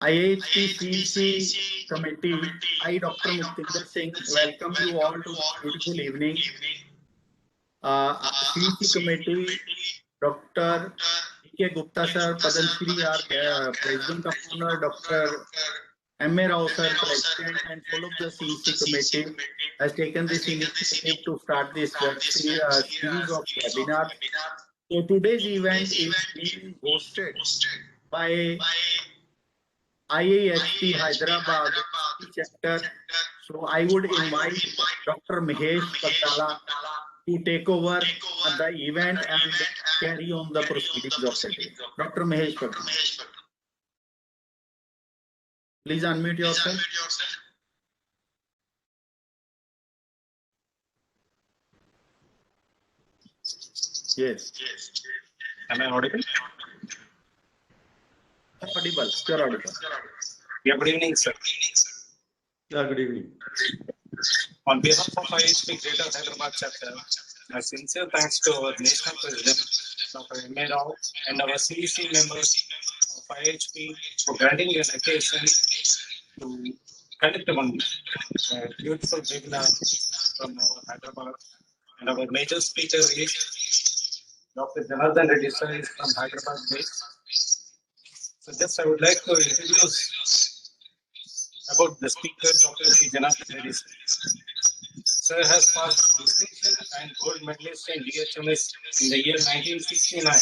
IHP Committee, I, Dr. Muktinder Singh, welcome you all to this beautiful evening. CEC Committee, Dr. K. Gupta Sir, Padan Shri, our President of Honor, Dr. M.A. Rao Sir, President, and all of the CEC Committee has taken this initiative to start this series of webinars. So today's event is being hosted by IIHT Hyderabad chapter. So I would invite Dr. Mahesh Pagdala to take over the event and carry on the proceedings of the day. Dr. Mahesh Pagdala. Please unmute yourself. Yes. Am I audible? Audible. You're audible. Yeah, good evening, sir. Yeah, good evening. On behalf of IHP Greater Hyderabad chapter, my sincere thanks to our national president, Dr. M.A. Rao, and our CEC members of IHP for granting an occasion to connect one beautiful webinar from our Hyderabad. And our major speaker is Dr. Janardhan Reddy sir is from Hyderabad base. So just I would like to introduce about the speaker, Dr. Janardhan Reddy sir. Sir has passed distinction and gold medalist in DHMS in the year 1969.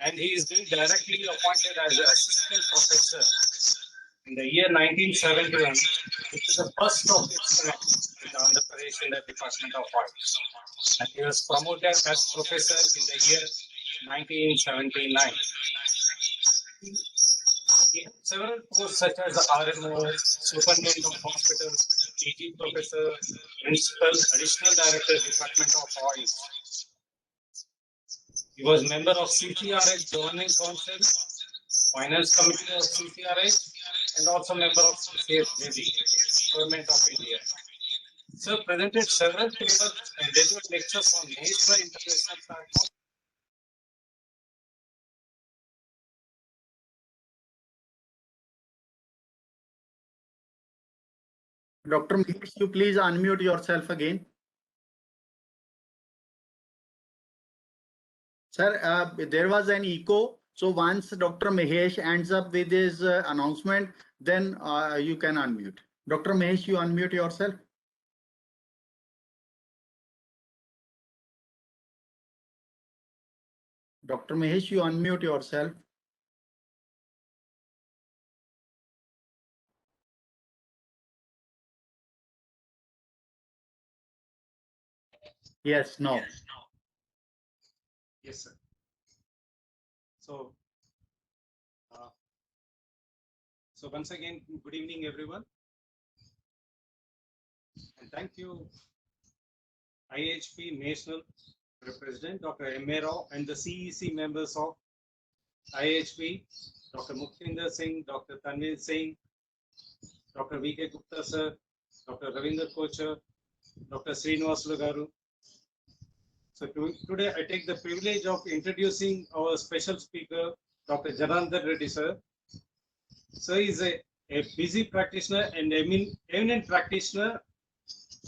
And he is being directly appointed as an assistant professor in the year 1971, which is the first of its kind in Andhra Pradesh in the Department of Arts. And he was promoted as professor in the year 1979. He had several posts such as RMO, Superintendent of Hospitals, PG Professor, Principal, Additional Director, Department of Oils. He was member of CTRH Governing Council, Finance Committee of CTRH, and also member of CFJB, Government of India. Sir presented several papers and delivered lectures on national international platform. Dr. Mahesh, you please unmute yourself again. Sir, there was an echo. So once Dr. Mahesh ends up with his announcement, then you can unmute. Dr. Mahesh, you unmute yourself. Dr. Mahesh, you unmute yourself. Yes, no. Yes, sir. So once again, good evening, everyone. And thank you, IHP National President, Dr. M.A. Rao, and the CEC members of IHP, Dr. Muktinder Singh, Dr. Tanvir Singh, Dr. V.K. Gupta sir, Dr. Ravinder Kochar, Dr. Srinivas Garu. So today I take the privilege of introducing our special speaker, Dr. Janardhan Reddy sir. Sir is a busy practitioner and eminent practitioner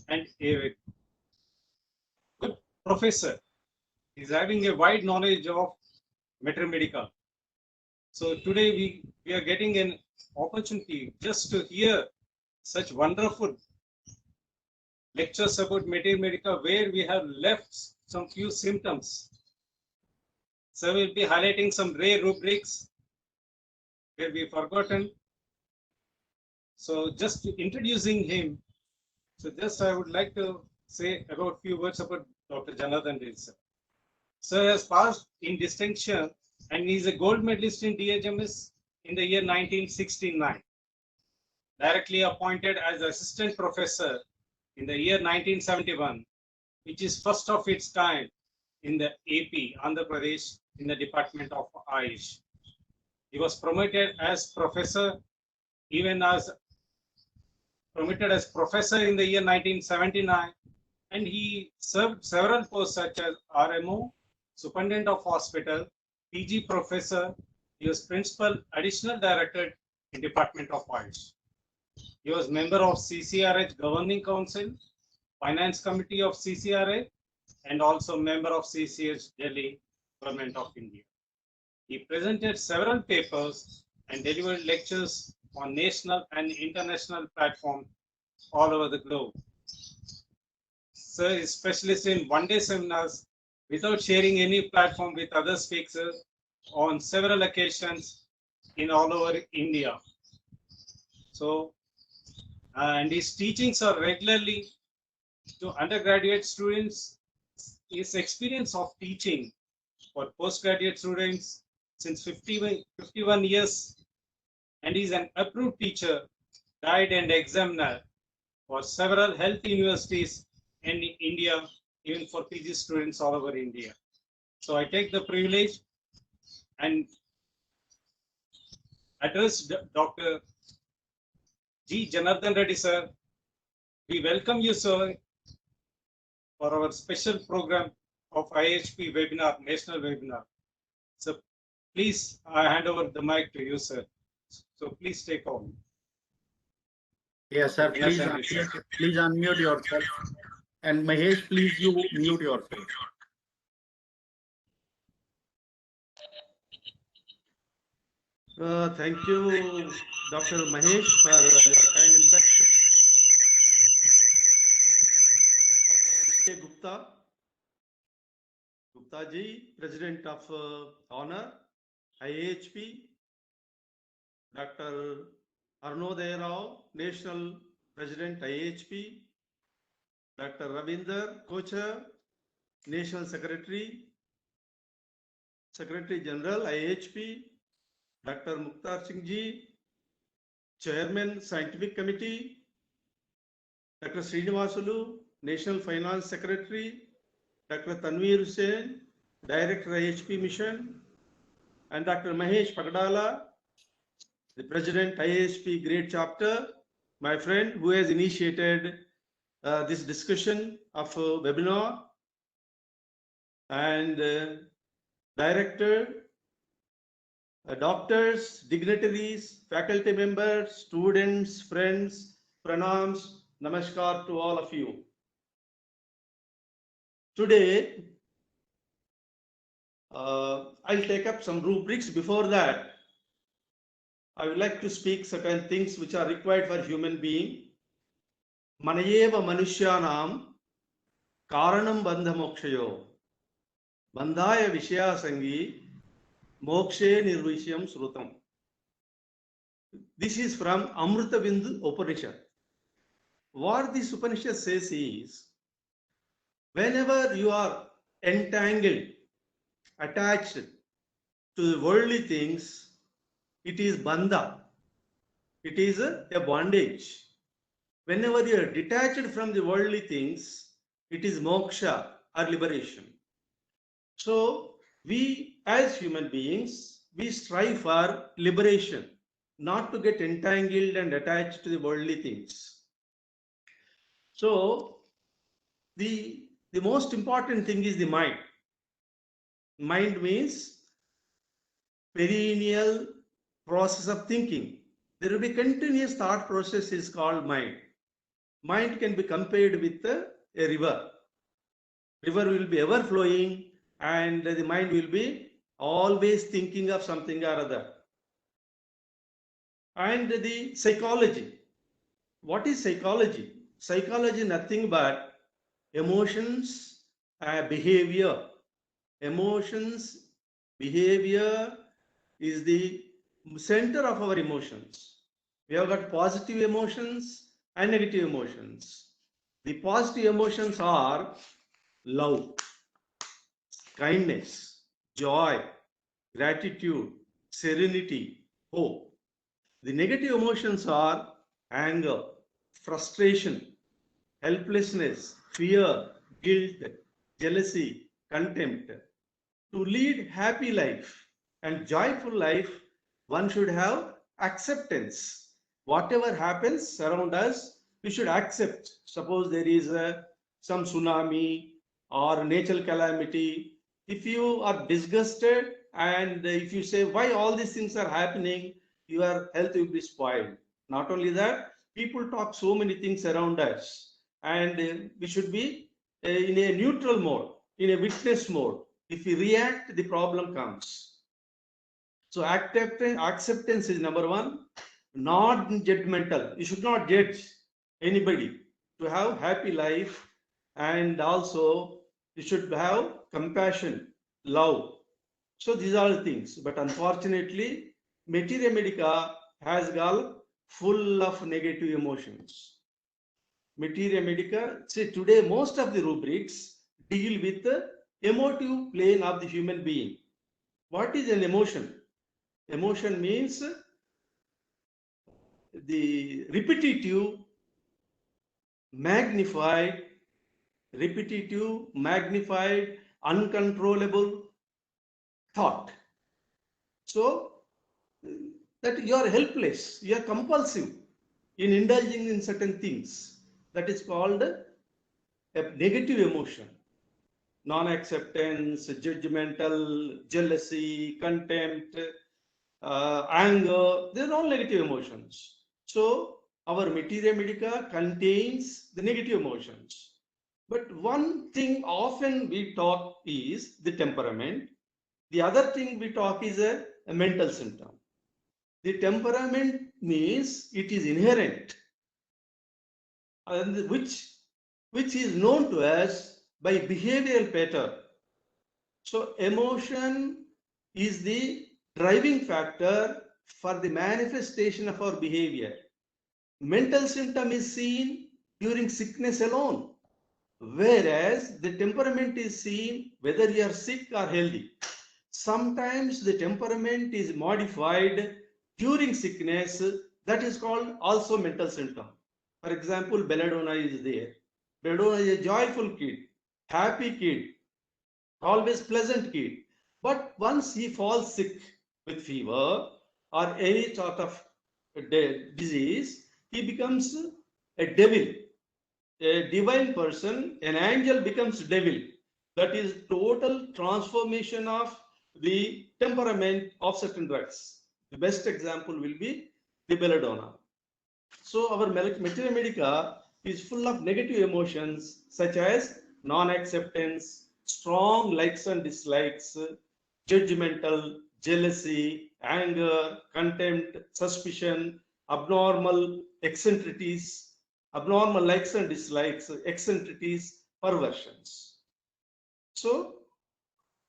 and a good professor. He's having a wide knowledge of veterinary medical. So today we are getting an opportunity just to hear such wonderful lectures about veterinary medical where we have left some few symptoms. So we'll be highlighting some rare rubrics where we've forgotten. So just introducing him. So just I would like to say about few words about Dr. Janardhan Reddy sir. Sir has passed in distinction and he is a gold medalist in DHMS in the year 1969. Directly appointed as assistant professor in the year 1971, which is first of its kind in the AP, Andhra Pradesh, in the Department of Ayush. He was promoted as professor, even as promoted as professor in the year 1979, and he served several posts such as RMO, Superintendent of Hospital, PG Professor, He was Principal Additional Director in Department of Ayush. He was member of CCRH Governing Council, Finance Committee of CCRH, and also member of CCH Delhi, Government of India. He presented several papers and delivered lectures on national and international platforms all over the globe. Sir is specialist in one-day seminars without sharing any platform with other speakers on several occasions in all over India. So, and his teachings are regularly to undergraduate students. His experience of teaching for postgraduate students since 51 years, and is an approved teacher, guide and examiner for several health universities in India, even for PG students all over India. So I take the privilege and address Dr. G. Janardhan Reddy, sir. We welcome you, sir, for our special program of IHP webinar, national webinar. So please, I hand over the mic to you, sir. So please take on. Yes, sir. Yes, Please unmute yourself. And Mahesh, please you mute yourself. Thank you, Dr. Mahesh, for your kind introduction. K. Gupta ji, President of Honor, IHP, Dr. Arnodaya Rao, National President, IHP, Dr. Ravinder Kochar, National Secretary, Secretary General, IHP, Dr. Mukhtar Singh ji, Chairman, Scientific Committee, Dr. Srinivasulu, National Finance Secretary, Dr. Tanveer Hussain, Director, IHP Mission, and Dr. Mahesh Pagadala, the President, IHP Great Chapter, my friend who has initiated this discussion of webinar, and Director, doctors, dignitaries, faculty members, students, friends, pranams, namaskar to all of you. Today, I'll take up some rubrics. Before that, I would like to speak certain things which are required for human being. Manayeva Manushyanam Karanam Bandha Mokshayo Bandhaya Vishya Sangi Mokshe Nirvishyam Srutam. This is from Amrita Bindu Upanishad. What this Upanishad says is, whenever you are entangled, attached to the worldly things, it is bandha. It is a bondage. Whenever you are detached from the worldly things, it is moksha or liberation. So we as human beings, we strive for liberation, not to get entangled and attached to the worldly things. So the most important thing is the mind. Mind means perennial process of thinking. There will be continuous thought process is called mind. Mind can be compared with a river. River will be ever flowing and the mind will be always thinking of something or other. And the psychology. What is psychology? Psychology is nothing but emotions, behavior. Emotions, behavior is the center of our emotions. We have got positive emotions and negative emotions. The positive emotions are love, kindness, joy, gratitude, serenity, hope. The negative emotions are anger, frustration, helplessness, fear, guilt, jealousy, contempt. To lead happy life and joyful life, one should have acceptance. Whatever happens around us, we should accept. Suppose there is some tsunami or natural calamity. If you are disgusted And if you say why all these things are happening, your health will be spoiled. Not only that, people talk so many things around us, and we should be in a neutral mode, in a witness mode. If we react, the problem comes. So acceptance is number one, not judgmental. You should not judge anybody to have happy life, and also you should have compassion, love. So these are the things. But unfortunately, Materia Medica has got full of negative emotions. Materia Medica, see today most of the rubrics deal with the emotive plane of the human being. What is an emotion? Emotion means the magnified, magnified, uncontrollable thought. So that you are helpless, you are compulsive in indulging in certain things. That is called a negative emotion. Non-acceptance, judgmental, jealousy, contempt, anger, they're all negative emotions. So our Materia Medica contains the negative emotions. But one thing often we talk is the temperament. The other thing we talk is a mental symptom. The temperament means it is inherent, and which is known to us by behavioral pattern. So emotion is the driving factor for the manifestation of our behavior. Mental symptom is seen during sickness alone, whereas the temperament is seen whether you are sick or healthy. Sometimes the temperament is modified during sickness. That is called also mental symptom. For example, belladonna is there. Belladonna is a joyful kid, happy kid, always pleasant kid. But once he falls sick with fever or any sort of disease, he becomes a devil, a divine person, an angel becomes devil. That is total transformation of the temperament of certain drugs. The best example will be the belladonna. So our Materia Medica is full of negative emotions such as non-acceptance, strong likes and dislikes, judgmental, jealousy, anger, contempt, suspicion, abnormal eccentricities, abnormal likes and dislikes, eccentricities, perversions. So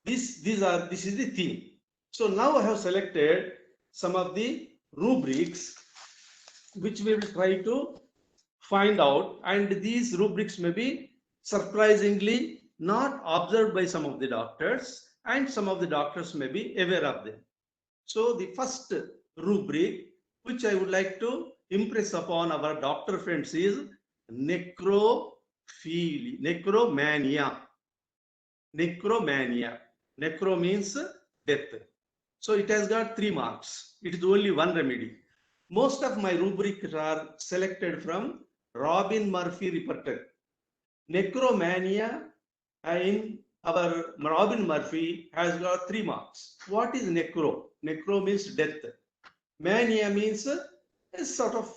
this is the theme. So now I have selected some of the rubrics which we will try to find out, and these rubrics may be surprisingly not observed by some of the doctors, and some of the doctors may be aware of them. So the first rubric which I would like to impress upon our doctor friends is necromania. Necromania. Necro means death. So it has got 3 marks. It is only one remedy. Most of my rubrics are selected from Robin Murphy repertoire. Necromania in our Robin Murphy has got 3 marks. What is necro? Necro means death. Mania means a sort of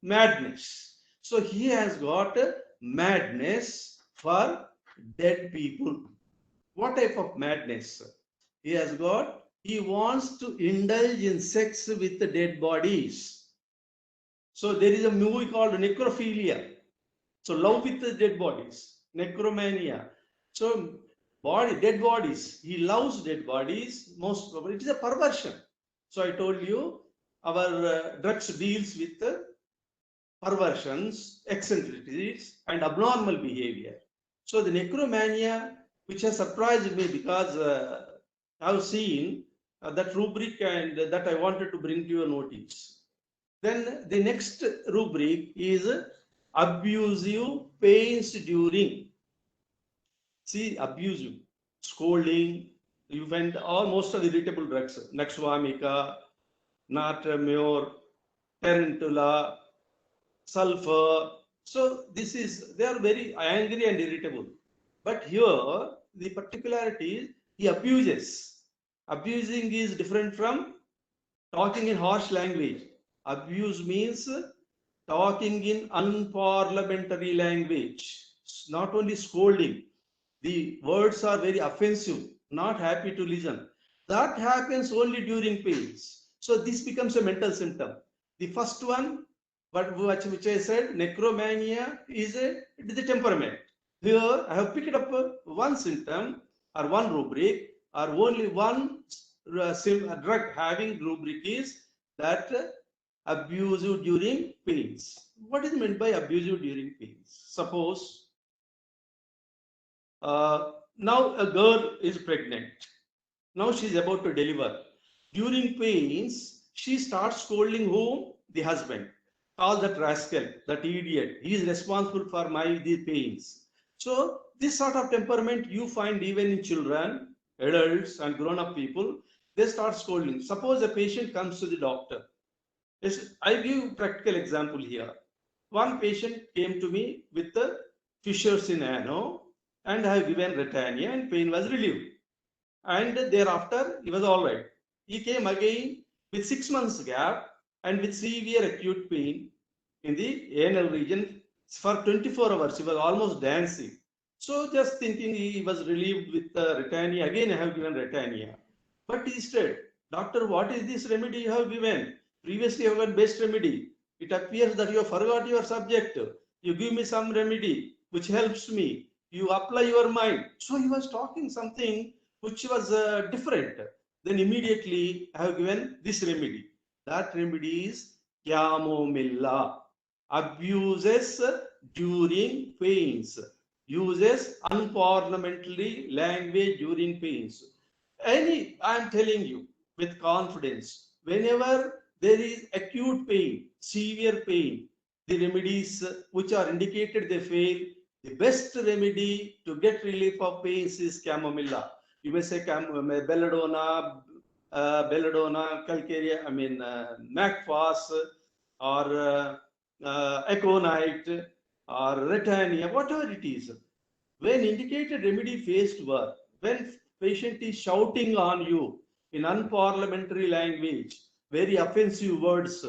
madness. So he has got madness for dead people. What type of madness? He has got, he wants to indulge in sex with the dead bodies. So there is a movie called Necrophilia. So love with the dead bodies, necromania. So dead bodies, he loves dead bodies. Most probably it is a perversion. So I told you our drugs deals with perversions, eccentricities, and abnormal behavior. So the necromania, which has surprised me because I have seen that rubric, and that I wanted to bring to your notice. Then the next rubric is abusive pains during. See, abusive, scolding, you find most of the irritable drugs, Naxwamica, Natramur, Tarantula, sulfur. So this is, they are very angry and irritable. But here, the particularity is he abuses. Abusing is different from talking in harsh language. Abuse means talking in unparliamentary language, not only scolding. The words are very offensive, not happy to listen. That happens only during pains. So this becomes a mental symptom. The first one, which I said, necromania is the temperament. Here I have picked up one symptom or one rubric or only one drug having rubric is that abusive during pains. What is meant by abusive during pains? Suppose now a girl is pregnant. Now she is about to deliver. During pains, she starts scolding whom? The husband. Call that rascal, that idiot. He is responsible for the pains. So this sort of temperament you find even in children, adults and grown-up people. They start scolding. Suppose a patient comes to the doctor. Yes, I give practical example here. One patient came to me with the fissures in ano, and I have given Retania and pain was relieved. And thereafter, he was all right. He came again with 6 months gap and with severe acute pain in the anal region for 24 hours. He was almost dancing. So just thinking he was relieved with Retania, again I have given Retania. But he said, doctor, what is this remedy you have given? Previously you have given best remedy. It appears that you have forgot your subject. You give me some remedy which helps me. You apply your mind. So he was talking something which was different. Then immediately I have given this remedy. That remedy is chamomilla. Abuses during pains. Uses unparliamentary language during pains. I am telling you with confidence, whenever there is acute pain, severe pain, the remedies which are indicated, they fail. The best remedy to get relief of pains is chamomilla. You may say belladonna, calcarea, macfas, or aconite, or retania, whatever it is. When indicated remedy fails to work, when patient is shouting on you in unparliamentary language, very offensive words,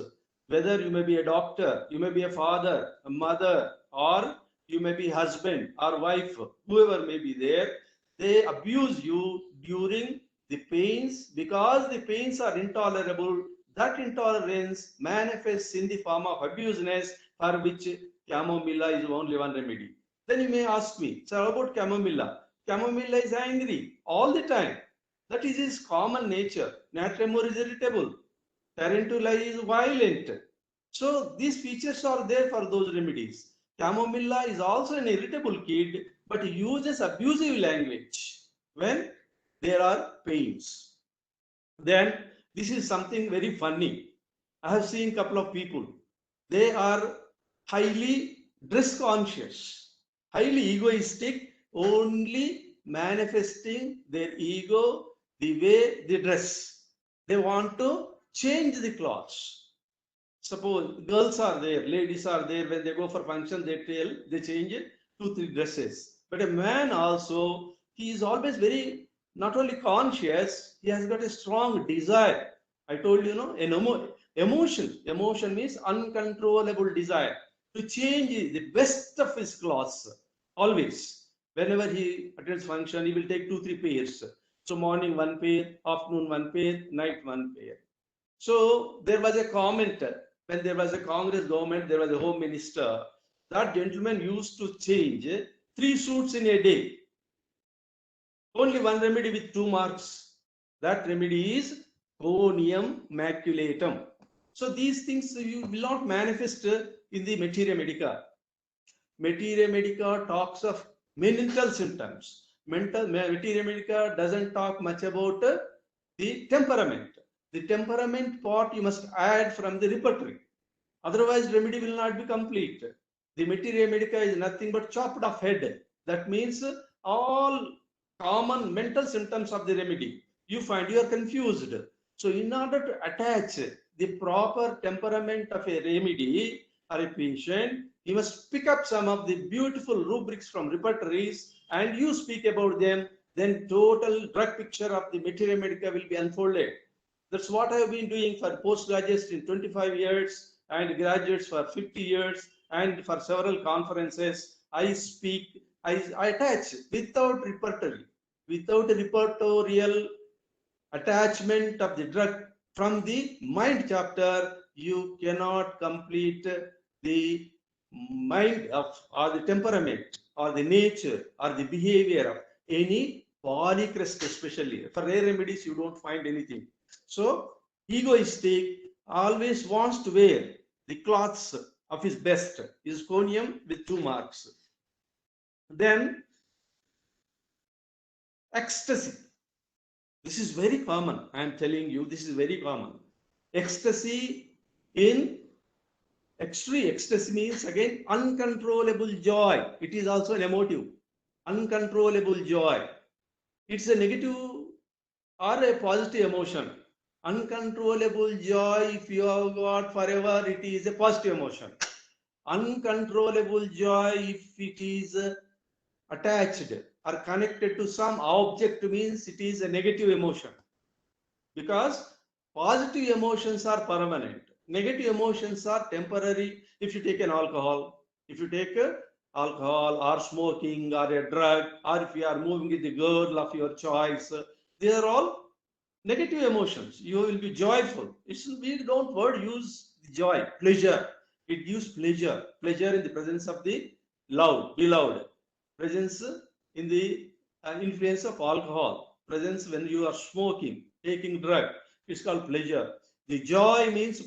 whether you may be a doctor, you may be a father, a mother, or you may be husband or wife, whoever may be there, they abuse you during the pains because the pains are intolerable. That intolerance manifests in the form of abusiveness, for which chamomilla is only one remedy. Then you may ask me, sir, about chamomilla? Chamomilla is angry all the time. That is his common nature. Natremor is irritable. Tarantula is violent. So these features are there for those remedies. Chamomilla is also an irritable kid, but uses abusive language when there are pains. Then this is something very funny. I have seen a couple of people. They are highly dress conscious, highly egoistic, only manifesting their ego the way they dress. They want to change the clothes. Suppose girls are there, ladies are there, when they go for function, they change 2-3 dresses. But a man also, he is always very, not only conscious, he has got a strong desire. I told you, an emotion. Emotion means uncontrollable desire to change the best of his clothes. Always. Whenever he attends function, he will take 2-3 pairs. So morning 1 pair, afternoon 1 pair, night 1 pair. So there was a comment when there was a Congress government, there was a home minister. That gentleman used to change 3 suits in a day. Only one remedy with 2 marks. That remedy is conium maculatum. So these things you will not manifest in the Materia Medica. Materia Medica talks of mental symptoms. Materia Medica doesn't talk much about the temperament. The temperament part you must add from the repertory. Otherwise, remedy will not be complete. The Materia Medica is nothing but chopped off head. That means all common mental symptoms of the remedy. You find you are confused. So in order to attach the proper temperament of a remedy or a patient, you must pick up some of the beautiful rubrics from repertories and you speak about them then total drug picture of the materia medica will be unfolded. That's what I have been doing for postgraduates in 25 years and graduates for 50 years, and for several conferences. I speak, I attach without repertorial attachment of the drug from the mind chapter. You cannot complete the mind of, or the temperament, or the nature, or the behavior of any polycrest, especially. For rare remedies, you don't find anything. So, egoistic, always wants to wear the cloths of his best, is conium with 2 marks. Then, ecstasy. This is very common. I am telling you, this is very common. Ecstasy in extreme. Ecstasy means again uncontrollable joy. It is also an emotive. Uncontrollable joy. It's a negative or a positive emotion. Uncontrollable joy, if you have got forever, it is a positive emotion. Uncontrollable joy, if it is attached or connected to some object, means it is a negative emotion. Because positive emotions are permanent, negative emotions are temporary. If you take an alcohol, if you take alcohol or smoking or a drug, or if you are moving with the girl of your choice, they are all negative emotions. You will be joyful. We don't word use joy, pleasure. It gives pleasure, pleasure in the presence of the loved, beloved, presence in the influence of alcohol, presence when you are smoking, taking drug. It's called pleasure. The joy means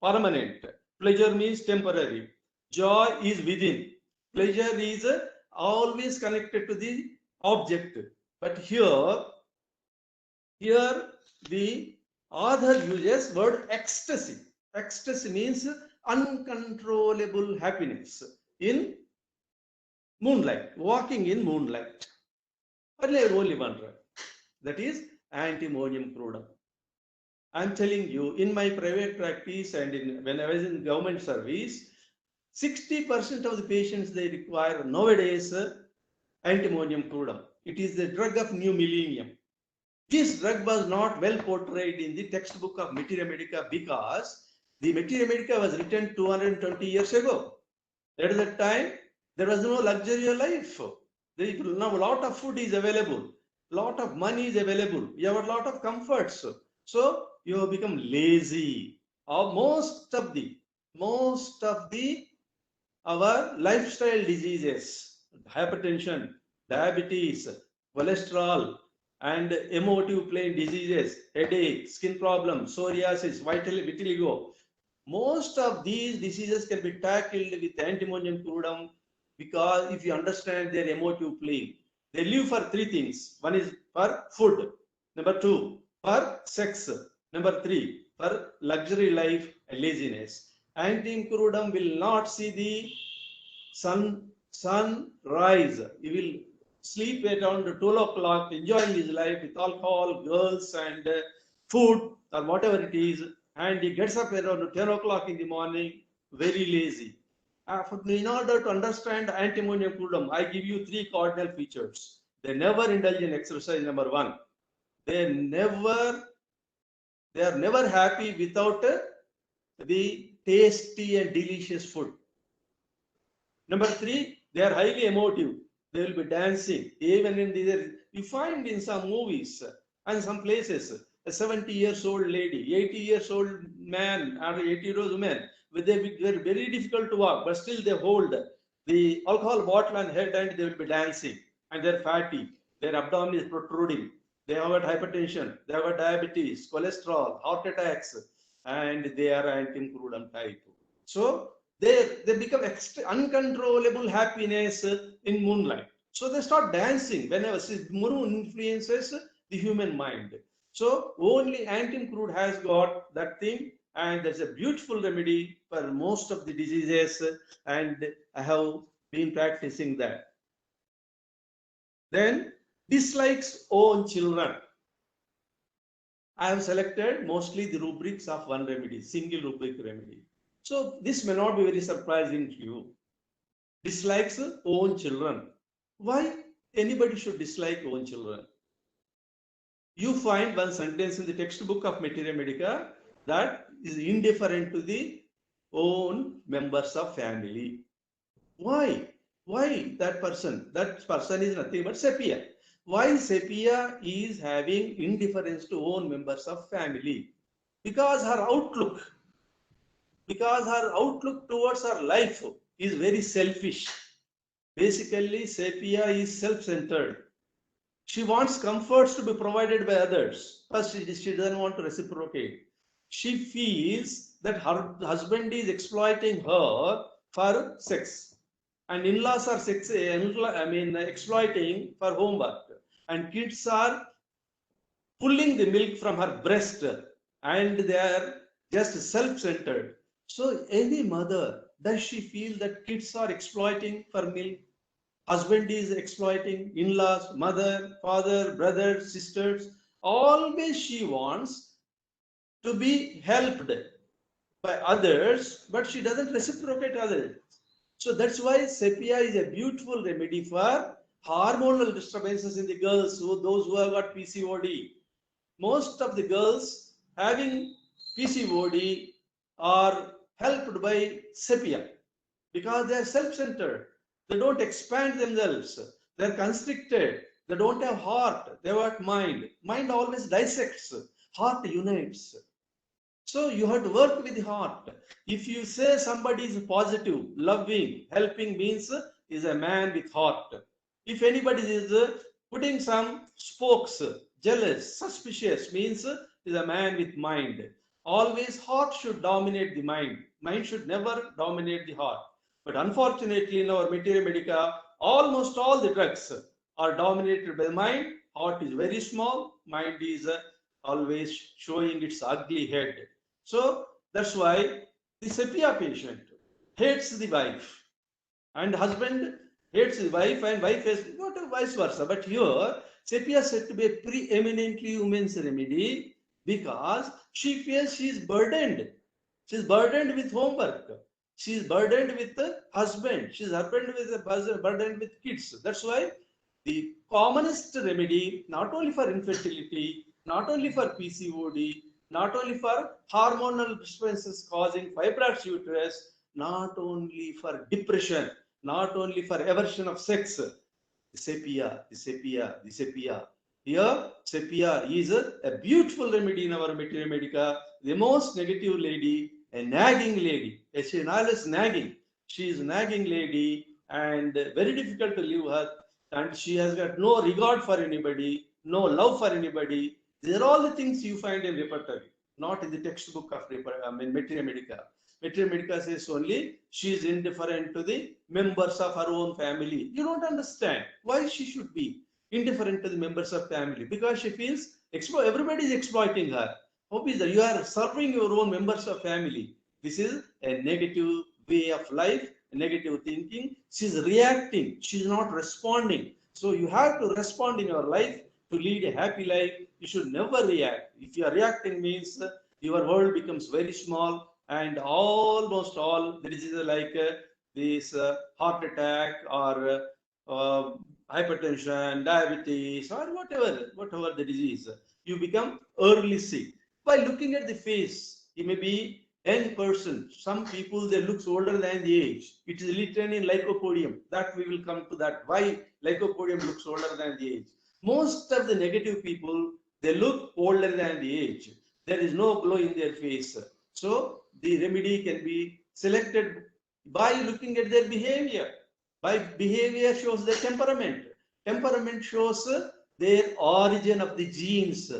permanent. Pleasure means temporary. Joy is within. Pleasure is always connected to the object. But here the author uses word ecstasy. Ecstasy means uncontrollable happiness in moonlight, walking in moonlight. Only one drug, that is antimonium crudum. I am telling you, in my private practice and when I was in government service, 60% of the patients they require nowadays antimonium crudum. It is the drug of new millennium. This drug was not well portrayed in the textbook of Materia Medica because the Materia Medica was written 220 years ago. At that time, there was no luxury life. Now a lot of food is available, lot of money is available, you have a lot of comforts. So you have become lazy. Most of our lifestyle diseases, hypertension, diabetes, cholesterol, and emotive plane diseases, headache, skin problems, psoriasis, vitiligo, most of these diseases can be tackled with antimonium crudum, because if you understand their emotive plane, they live for 3 things. One is for food, number 2 for sex, number 3 for luxury life and laziness. Antimonium crudum will not see the sun rise. He will sleep around 12 o'clock, enjoying his life with alcohol, girls, and food, or whatever it is. And he gets up around 10 o'clock in the morning, very lazy. In order to understand antimonium crudum, I give you 3 cardinal features. They never indulge in exercise, number 1. They are never happy without the tasty and delicious food. Number 3, they are highly emotive. They will be dancing. Even in these, you find in some movies and some places, a 70 years old lady, 80 years old man, or 80 years old woman, they are very difficult to walk, but still they hold the alcohol bottle on head and they will be dancing. And they're fatty. Their abdomen is protruding. They have got hypertension. They have got diabetes, cholesterol, heart attacks, and they are antimonium crudum type. So they become uncontrollable happiness in moonlight. So they start dancing whenever moon influences the human mind. So only antimonium crudum has got that thing, and that's a beautiful remedy for most of the diseases, and I have been practicing that. Then dislikes own children. I have selected mostly the rubrics of one remedy, single rubric remedy. So this may not be very surprising to you. Dislikes own children. Why? anybody should dislike own children. You find one sentence in the textbook of Materia Medica that is indifferent to the own members of family. Why? Why that person? That person is nothing but sepia. Why sepia is having indifference to own members of family? Because her outlook towards her life is very selfish. Basically, sepia is self-centered. She wants comforts to be provided by others. First, she doesn't want to reciprocate. She feels that her husband is exploiting her for sex, and in-laws are exploiting for homework, and kids are pulling the milk from her breast, and they are just self-centered. So, any mother, does she feel that kids are exploiting for milk? Husband is exploiting, in-laws, mother, father, brothers, sisters. Always she wants to be helped by others, but she doesn't reciprocate others. So that's why sepia is a beautiful remedy for hormonal disturbances in the girls, those who have got PCOD. Most of the girls having PCOD are helped by sepia because they are self-centered. They don't expand themselves. They're constricted. They don't have heart. They have mind. Mind always dissects. Heart unites. So you have to work with the heart. If you say somebody is positive, loving, helping means is a man with heart. If anybody is putting some spokes, jealous, suspicious means is a man with mind. Always heart should dominate the mind. Mind should never dominate the heart. But unfortunately, in our Materia Medica, almost all the drugs are dominated by the mind. Heart is very small. Mind is always showing its ugly head. So that's why the sepia patient hates the wife, and husband hates the wife, and wife is not vice versa. But here, sepia is said to be a preeminently women's remedy because she feels she is burdened. She is burdened with homework. She is burdened with the husband. She is burdened with kids. That's why the commonest remedy, not only for infertility, not only for PCOD, not only for hormonal disturbances causing fibroid uterus, not only for depression, not only for aversion of sex, the sepia. Here, sepia is a beautiful remedy in our Materia Medica. The most negative lady, a nagging lady. She is nagging. She is a nagging lady and very difficult to live her. And she has got no regard for anybody, no love for anybody. These are all the things you find in repertory, not in the textbook of Materia Medica. Materia Medica says only she is indifferent to the members of her own family. You don't understand why she should be indifferent to the members of family, because she feels everybody is exploiting her. Hope is that you are serving your own members of family. This is a negative way of life, negative thinking. She is reacting. She is not responding. So you have to respond in your life to lead a happy life. You should never react. If you are reacting means your world becomes very small, and almost all the diseases like this heart attack or hypertension, diabetes, or whatever the disease, you become early sick. By looking at the face, you may be young person. Some people, they look older than the age. It is written in Lycopodium. That we will come to that. Why Lycopodium looks older than the age. Most of the negative people, they look older than the age. There is no glow in their face. So the remedy can be selected by looking at their behavior. By behavior shows their temperament. Temperament shows their origin of the genes.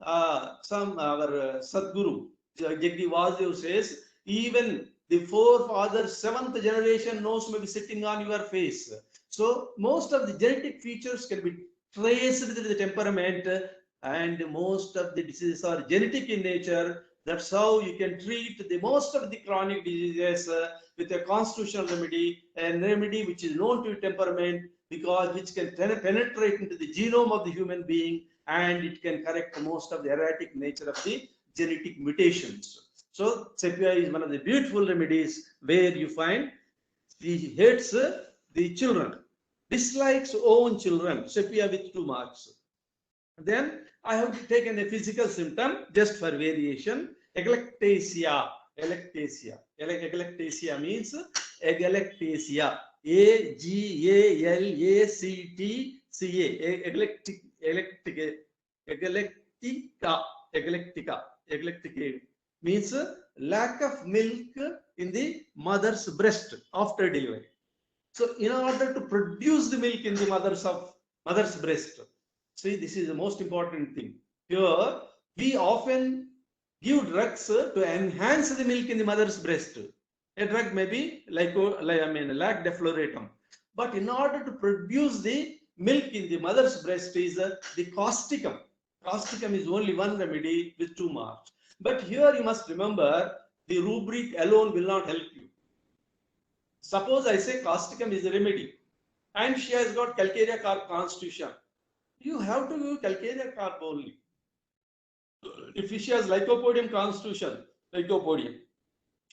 Our Sadguru, Jaggi Vasudev says, even the forefathers, 7th generation nose may be sitting on your face. So most of the genetic features can be traced with the temperament, and most of the diseases are genetic in nature. That's how you can treat the most of the chronic diseases with a constitutional remedy, a remedy which is known to temperament, because which can penetrate into the genome of the human being, and it can correct most of the erratic nature of the genetic mutations. So sepia is one of the beautiful remedies where you find the hates the children. dislikes own children, sepia with 2 marks. Then I have taken a physical symptom just for variation. Eclectasia. Eclectasia means eclectasia. Agalactca. Eclectica means lack of milk in the mother's breast after delivery. So in order to produce the milk in the mother's breast, see, this is the most important thing. Here, we often give drugs to enhance the milk in the mother's breast. A drug may be lactofluoratum. But in order to produce the milk in the mother's breast is the causticum. Causticum is only one remedy with 2 marks. But here you must remember, the rubric alone will not help you. Suppose I say causticum is a remedy and she has got calcarea carp constitution. You have to use calcarea carp only. If she has lycopodium constitution, lycopodium.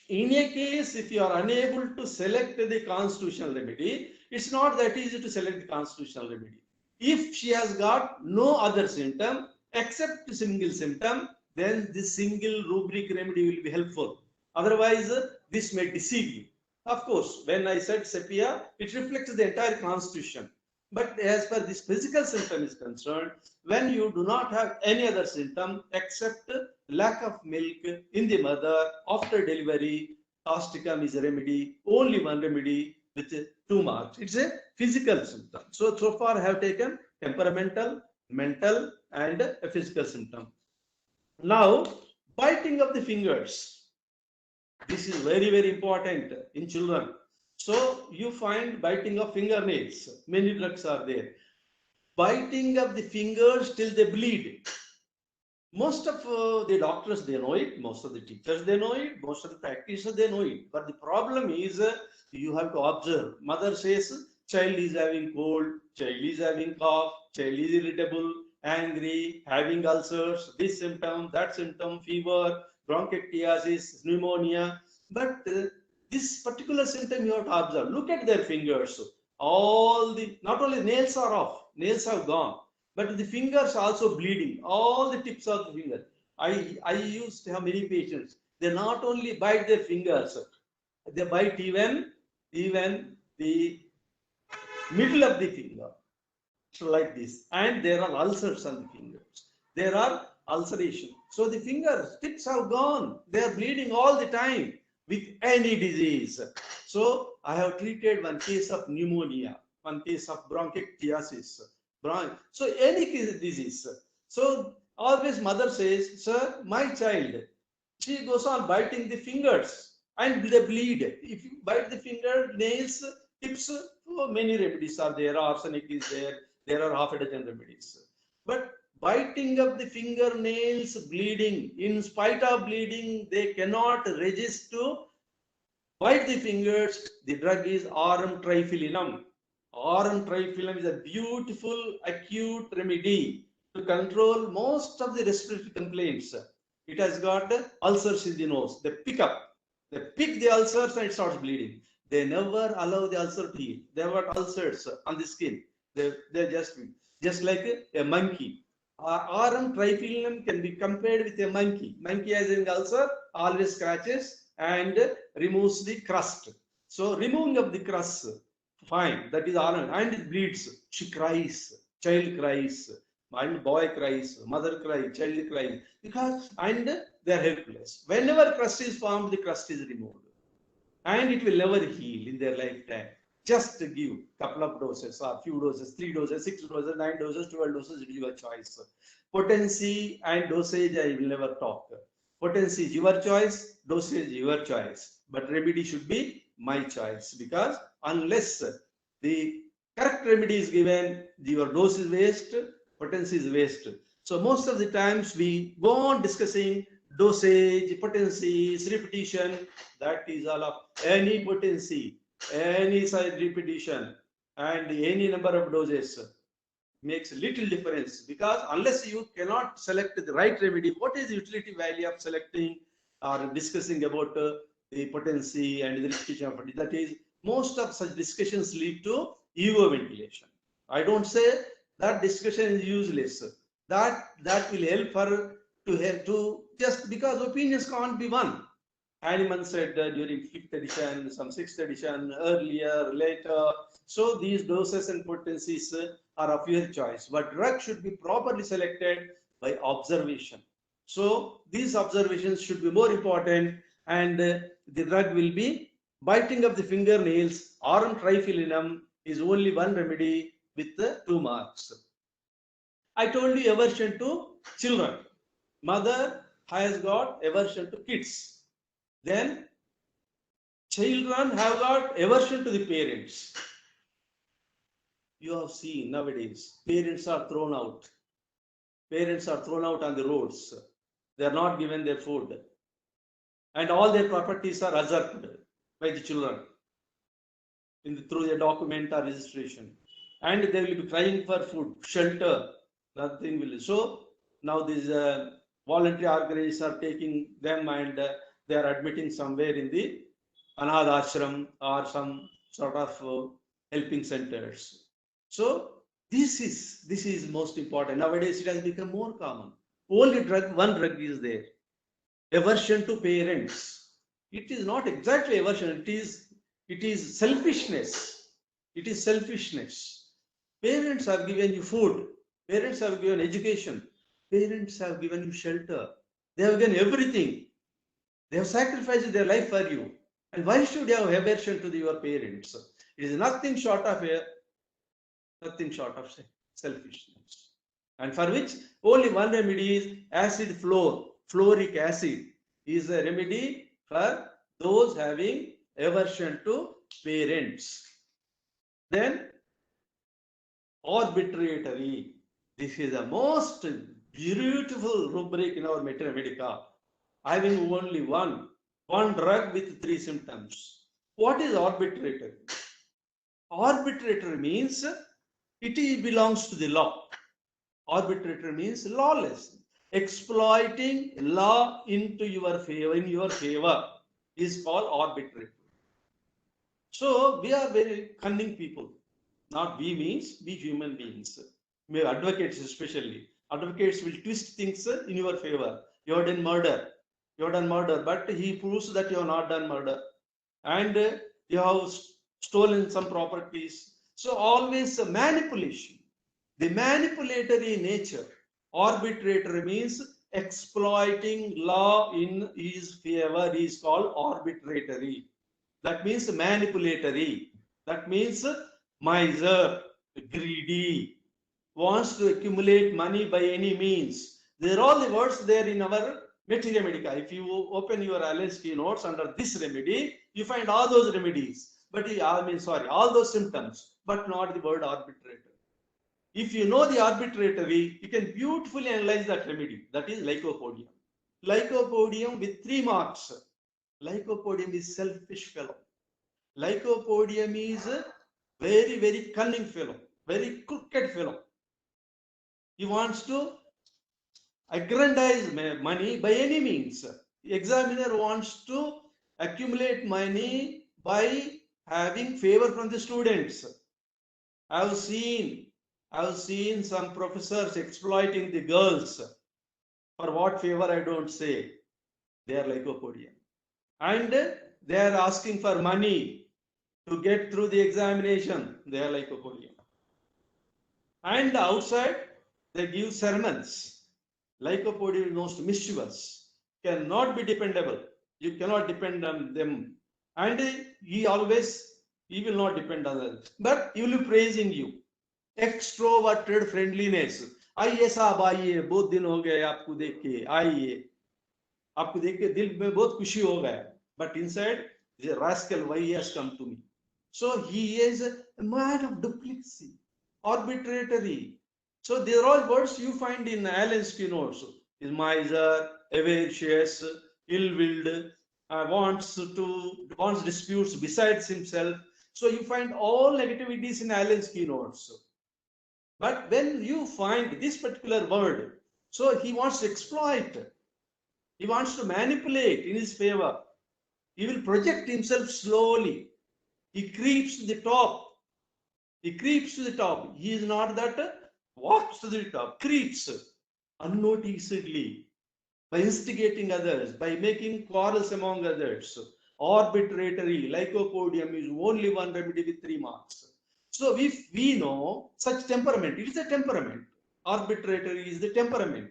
In a case, if you are unable to select the constitutional remedy, it's not that easy to select the constitutional remedy. If she has got no other symptom except single symptom, then this single rubric remedy will be helpful. Otherwise, this may deceive you. Of course, when I said sepia, it reflects the entire constitution. But as far as this physical symptom is concerned, when you do not have any other symptom except lack of milk in the mother after delivery, causticum is a remedy, only one remedy with 2 marks. It's a physical symptom. So far I have taken temperamental, mental, and a physical symptom. Now, biting of the fingers. This is very, very important in children. So you find biting of fingernails. Many drugs are there. Biting of the fingers till they bleed. Most of the doctors, they know it. Most of the teachers, they know it. Most of the practitioners, they know it. But the problem is you have to observe. Mother says child is having cold, child is having cough, child is irritable, angry, having ulcers, this symptom, that symptom, fever, bronchiectasis, pneumonia. But this particular symptom you have to observe. Look at their fingers. Not only nails are off, nails have gone, but the fingers also bleeding. All the tips of the finger. I used to have many patients. They not only bite their fingers, they bite even the middle of the finger. So like this. And there are ulcers on the fingers. There are ulceration. So the finger tips have gone. They are bleeding all the time with any disease. So I have treated one case of pneumonia, one case of bronchiectasis. So any disease. So always mother says, sir, my child, she goes on biting the fingers and they bleed. If you bite the finger, nails, tips, many remedies are there. Arsenic is there. There are half a dozen remedies. But biting of the fingernails, bleeding, in spite of bleeding, they cannot resist to bite the fingers. The drug is aurum triphylinum. Aurum triphylinum is a beautiful acute remedy to control most of the respiratory complaints. It has got ulcers in the nose. They pick the ulcers and it starts bleeding. They never allow the ulcer to heal. They have got ulcers on the skin. They're just like a monkey. Aurum triphylinum can be compared with a monkey. Monkey has an ulcer, always scratches and removes the crust. So removing of the crust, fine, that is aurum, and it bleeds. She cries, child cries, and boy cries, mother cries, child cries, and they are helpless. Whenever crust is formed, the crust is removed, and it will never heal in their lifetime. Just give couple of doses or few doses, 3 doses, 6 doses, 9 doses, 12 doses, it is your choice. Potency and dosage, I will never talk. Potency is your choice, dosage is your choice. But remedy should be my choice, because unless the correct remedy is given, your dose is waste, potency is waste. So most of the times we go on discussing dosage, potency, repetition. That is all of any potency, any size repetition, and any number of doses makes little difference, because unless you cannot select the right remedy, what is the utility value of selecting or discussing about the potency and the repetition of it? That is, most of such discussions lead to ego ventilation. I don't say that discussion is useless. That will help her to just because opinions can't be one. Hahnemann said during 5th edition, some 6th edition, earlier, later. So these doses and potencies are of your choice. But drug should be properly selected by observation. So these observations should be more important, and the drug will be biting of the fingernails. Aurum triphylinum is only one remedy with 2 marks. I told you aversion to children. Mother has got aversion to kids. Then children have got aversion to the parents. You have seen nowadays, parents are thrown out. Parents are thrown out on the roads. They are not given their food. And all their properties are usurped by the children through a document or registration. And they will be crying for food, shelter, nothing will. So now these voluntary organizations are taking them, and they are admitting somewhere in the Anadh ashram or some sort of helping centers. So this is most important. Nowadays it has become more common. Only one drug is there. Aversion to parents. It is not exactly aversion. It is selfishness. It is selfishness. Parents have given you food. Parents have given education. Parents have given you shelter. They have given everything. They have sacrificed their life for you. And why should you have aversion to your parents? It is nothing short of selfishness. And for which only one remedy is acid floor. Fluoric acid is a remedy for those having aversion to parents. Then arbitratory. This is the most beautiful rubric in our Materia Medica. Having only one drug with 3 symptoms. What is arbitratory? Arbitratory means it belongs to the law. Arbitratory means lawless. Exploiting law into your favor, in your favor, is called arbitrary. So we are very cunning people. Not we means we human beings. We advocates especially. Advocates will twist things in your favor. You have done murder. You have done murder, but he proves that you have not done murder. And you have stolen some properties. So always a manipulation. The manipulatory nature. Arbitratory means exploiting law in his favor is called arbitratory. That means manipulatory. That means miser, greedy, wants to accumulate money by any means. There are all the words there in our Materia Medica. If you open your LSK notes under this remedy, you find all those remedies. But all those symptoms, but not the word arbitratory. If you know the arbitratory, you can beautifully analyze that remedy. That is lycopodium. Lycopodium with 3 marks. Lycopodium is selfish fellow. Lycopodium is a very, very cunning fellow, very crooked fellow. He wants to aggrandize money by any means. The examiner wants to accumulate money by having favor from the students. I have seen some professors exploiting the girls. For what favor I don't say. They are lycopodium. And they are asking for money to get through the examination. They are lycopodium. And outside, they give sermons. Lycopodium is most mischievous. Cannot be dependable. You cannot depend on them. And he will not depend on them. But he will be praising you. Extroverted friendliness. आइए साहब आइए, बहुत दिन हो गए आपको देख के, आइए, आपको देख के दिल में बहुत खुशी हो गया. But inside, the rascal, why he has come to me? So he is a man of duplicity, arbitrary. So there are all words you find in Allen's keynotes. Is miser, avaricious, ill-willed, wants disputes besides himself. So you find all negativities in Allen's keynotes. But when you find this particular word, so he wants to exploit, he wants to manipulate in his favor. He will project himself slowly. He creeps to the top. He creeps to the top. He is not that walks to the top, creeps unnoticeably by instigating others, by making quarrels among others. Arbitrary, lycopodium is only one remedy with 3 marks. So if we know such temperament, it is a temperament. Arbitrary is the temperament.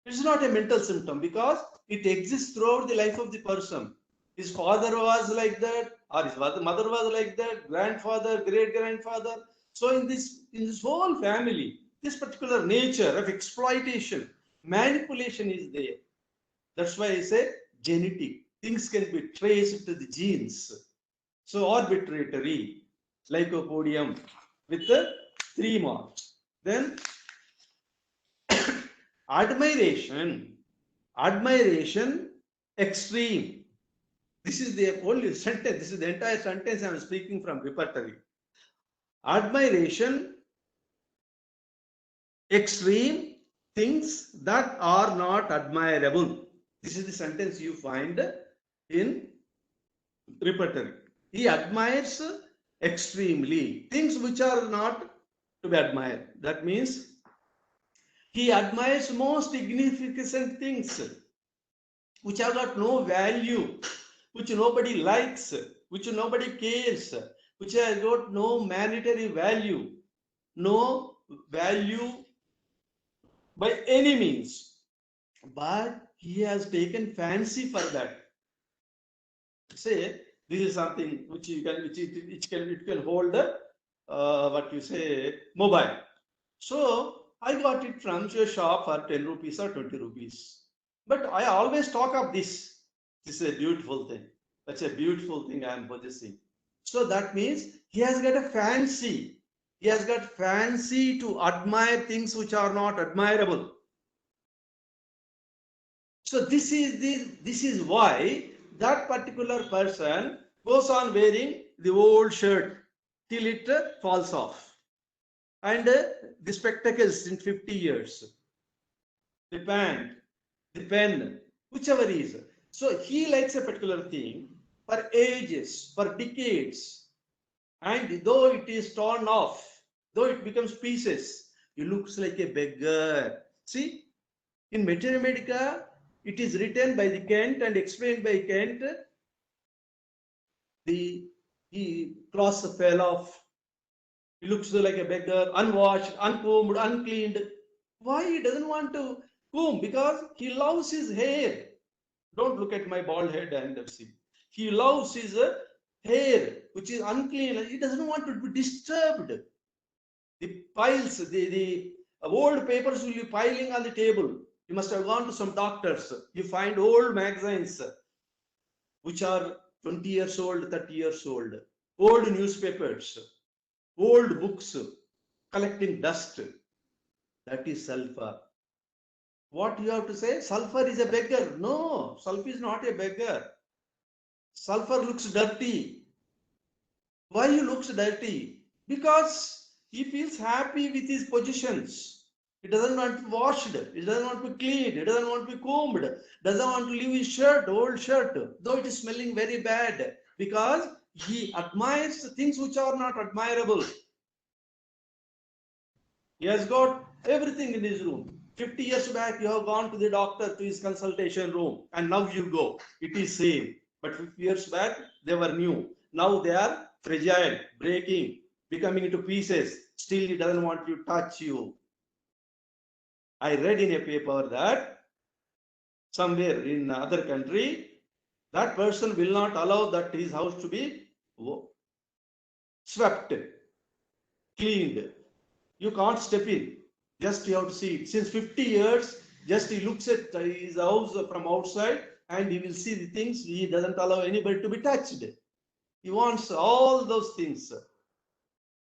It's not a mental symptom because it exists throughout the life of the person. His father was like that, or his mother was like that, grandfather, great grandfather. So in this whole family, this particular nature of exploitation, manipulation is there. That's why I say genetic. Things can be traced to the genes. So arbitrary, lycopodium with the 3 marks. Then admiration, extreme. This is the only sentence. This is the entire sentence I am speaking from repertory. Admiration, extreme, things that are not admirable. This is the sentence you find in repertory. He admires extremely things which are not to be admired. That means he admires most insignificant things which have got no value, which nobody likes, which nobody cares, which have got no monetary value, no value by any means. But he has taken fancy for that. Say this is something which you can, it can hold what you say mobile. So I got it from your shop for 10 rupees or 20 rupees. But I always talk of this. This is a beautiful thing. That's a beautiful thing I am possessing. So that means he has got a fancy. He has got fancy to admire things which are not admirable. So this is why that particular person goes on wearing the old shirt till it falls off. And the spectacles in 50 years, the pant, the pen, whichever is. So he likes a particular thing for ages, for decades. And though it is torn off, though it becomes pieces, he looks like a beggar. See, in Materia Medica, it is written by the Kent and explained by Kent. The cloth fell off. He looks like a beggar, unwashed, uncombed, uncleaned. Why he doesn't want to comb? Because he loves his hair. Don't look at my bald head and see. He loves his hair, which is unclean. He doesn't want to be disturbed. The piles, the old papers will be piling on the table. You must have gone to some doctors. You find old magazines, which are 20 years old, 30 years old, old newspapers, old books, collecting dust. That is sulfur. What you have to say? Sulfur is a beggar. No, sulfur is not a beggar. Sulfur looks dirty. Why he looks dirty? Because he feels happy with his positions. He doesn't want to be washed. He doesn't want to be cleaned. He doesn't want to be combed. Doesn't want to leave his shirt, old shirt, though it is smelling very bad. Because he admires things which are not admirable. He has got everything in his room. 50 years back, you have gone to the doctor to his consultation room, and now you go. It is same. But 50 years back, they were new. Now they are fragile, breaking, becoming into pieces. Still, he doesn't want to touch you. I read in a paper that somewhere in other country, that person will not allow that his house to be swept, cleaned. You can't step in. Just you have to see it. Since 50 years, just he looks at his house from outside and he will see the things. He doesn't allow anybody to be touched. He wants all those things,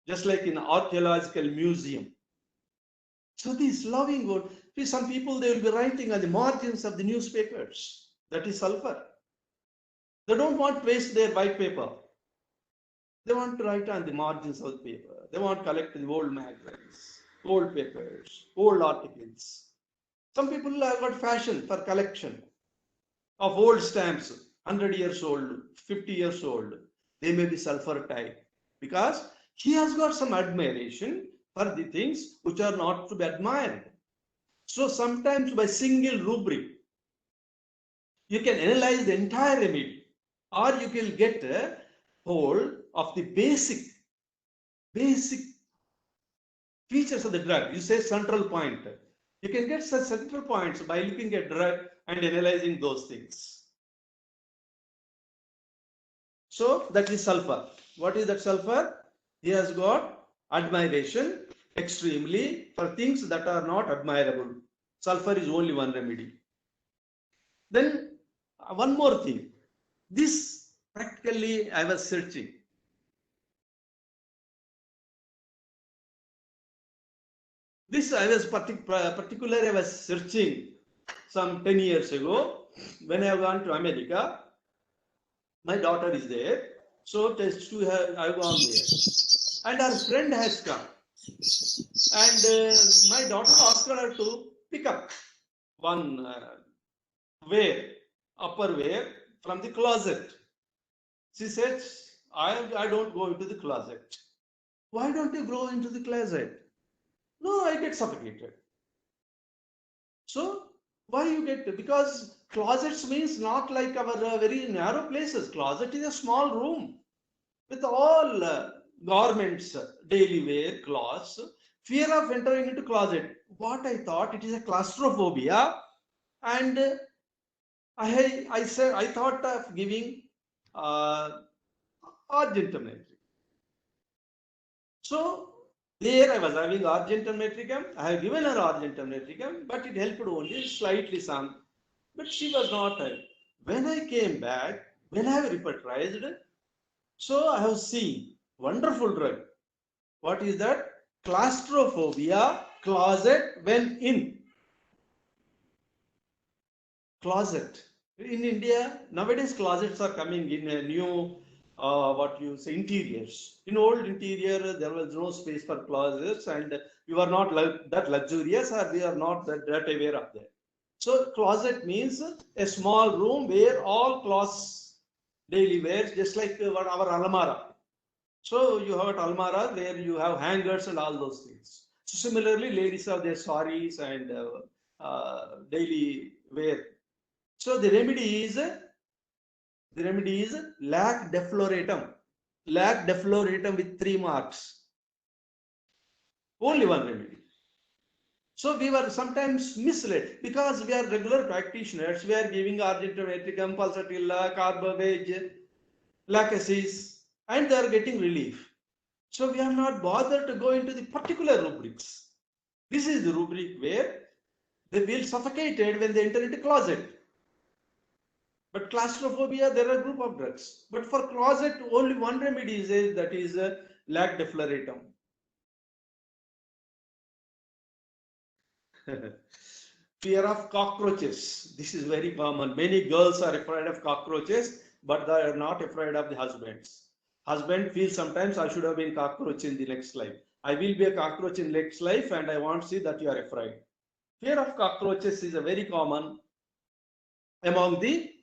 just like in archaeological museum. So this loving word, some people, they will be writing on the margins of the newspapers. That is sulfur. They don't want to waste their white paper. They want to write on the margins of the paper. They want to collect the old magazines, old papers, old articles. Some people have got fashion for collection of old stamps, 100 years old, 50 years old. They may be sulfur type because he has got some admiration for the things which are not to be admired. So sometimes by single rubric, you can analyze the entire remedy, or you can get a hold of the basic features of the drug. You say central point. You can get such central points by looking at drug and analyzing those things. So that is sulfur. What is that sulfur? He has got admiration extremely for things that are not admirable. Sulfur is only one remedy. Then one more thing. This practically I was searching. This I was particularly I was searching some 10 years ago when I have gone to America. My daughter is there, so just to her I gone there, and her friend has come, and my daughter asked her to pick up one upper wear from the closet. She said, I don't go into the closet. Why don't you go into the closet? No, I get suffocated. So why you get? Because closets means not like our very narrow places. Closet is a small room with all garments, daily wear, clothes. Fear of entering into closet. What I thought, it is a claustrophobia, and I said I thought of giving argentum nitricum. So there I was having argentum nitricum. I have given her argentum nitricum, but it helped only slightly some. But she was not. When I came back, when I have repertorized, so I have seen wonderful drug. What is that? Claustrophobia, closet when in. Closet. In India, nowadays closets are coming in a new, what you say, interiors. In old interior, there was no space for closets, and you are not that luxurious, or we are not that aware of that. So closet means a small room where all clothes, daily wears, just like our almara. So you have an almara where you have hangers and all those things. So similarly, ladies have their saris and daily wear. So the remedy is lac defloratum. Lac defloratum with 3 marks. Only one remedy. So we were sometimes misled because we are regular practitioners. We are giving argentum nitricum, pulsatilla, carbamide, lacasis, and they are getting relief. So we are not bothered to go into the particular rubrics. This is the rubric where they feel suffocated when they enter into closet. But claustrophobia, there are a group of drugs. But for closet, only one remedy is that is lac defloratum. Fear of cockroaches. This is very common. Many girls are afraid of cockroaches, but they are not afraid of the husbands. Husband feels sometimes I should have been cockroach in the next life. I will be a cockroach in next life, and I want to see that you are afraid. Fear of cockroaches is a very common among the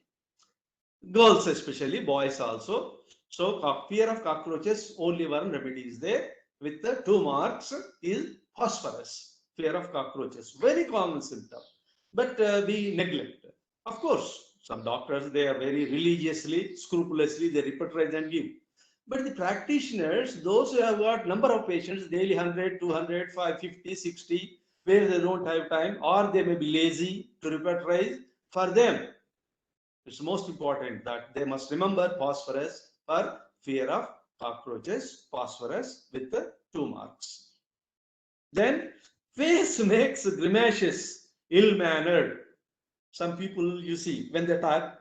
girls, especially boys also. So fear of cockroaches, only one remedy is there with the 2 marks is phosphorus. Fear of cockroaches, very common symptom, but we neglect. Of course, some doctors, they are very religiously, scrupulously, they repertorize and give. But the practitioners, those who have got number of patients, daily 100, 200, 550, 60, where they don't have time, or they may be lazy to repertorize, for them, it's most important that they must remember phosphorus for fear of cockroaches, phosphorus with the 2 marks. Then face makes grimaces, ill-mannered. Some people you see when they talk,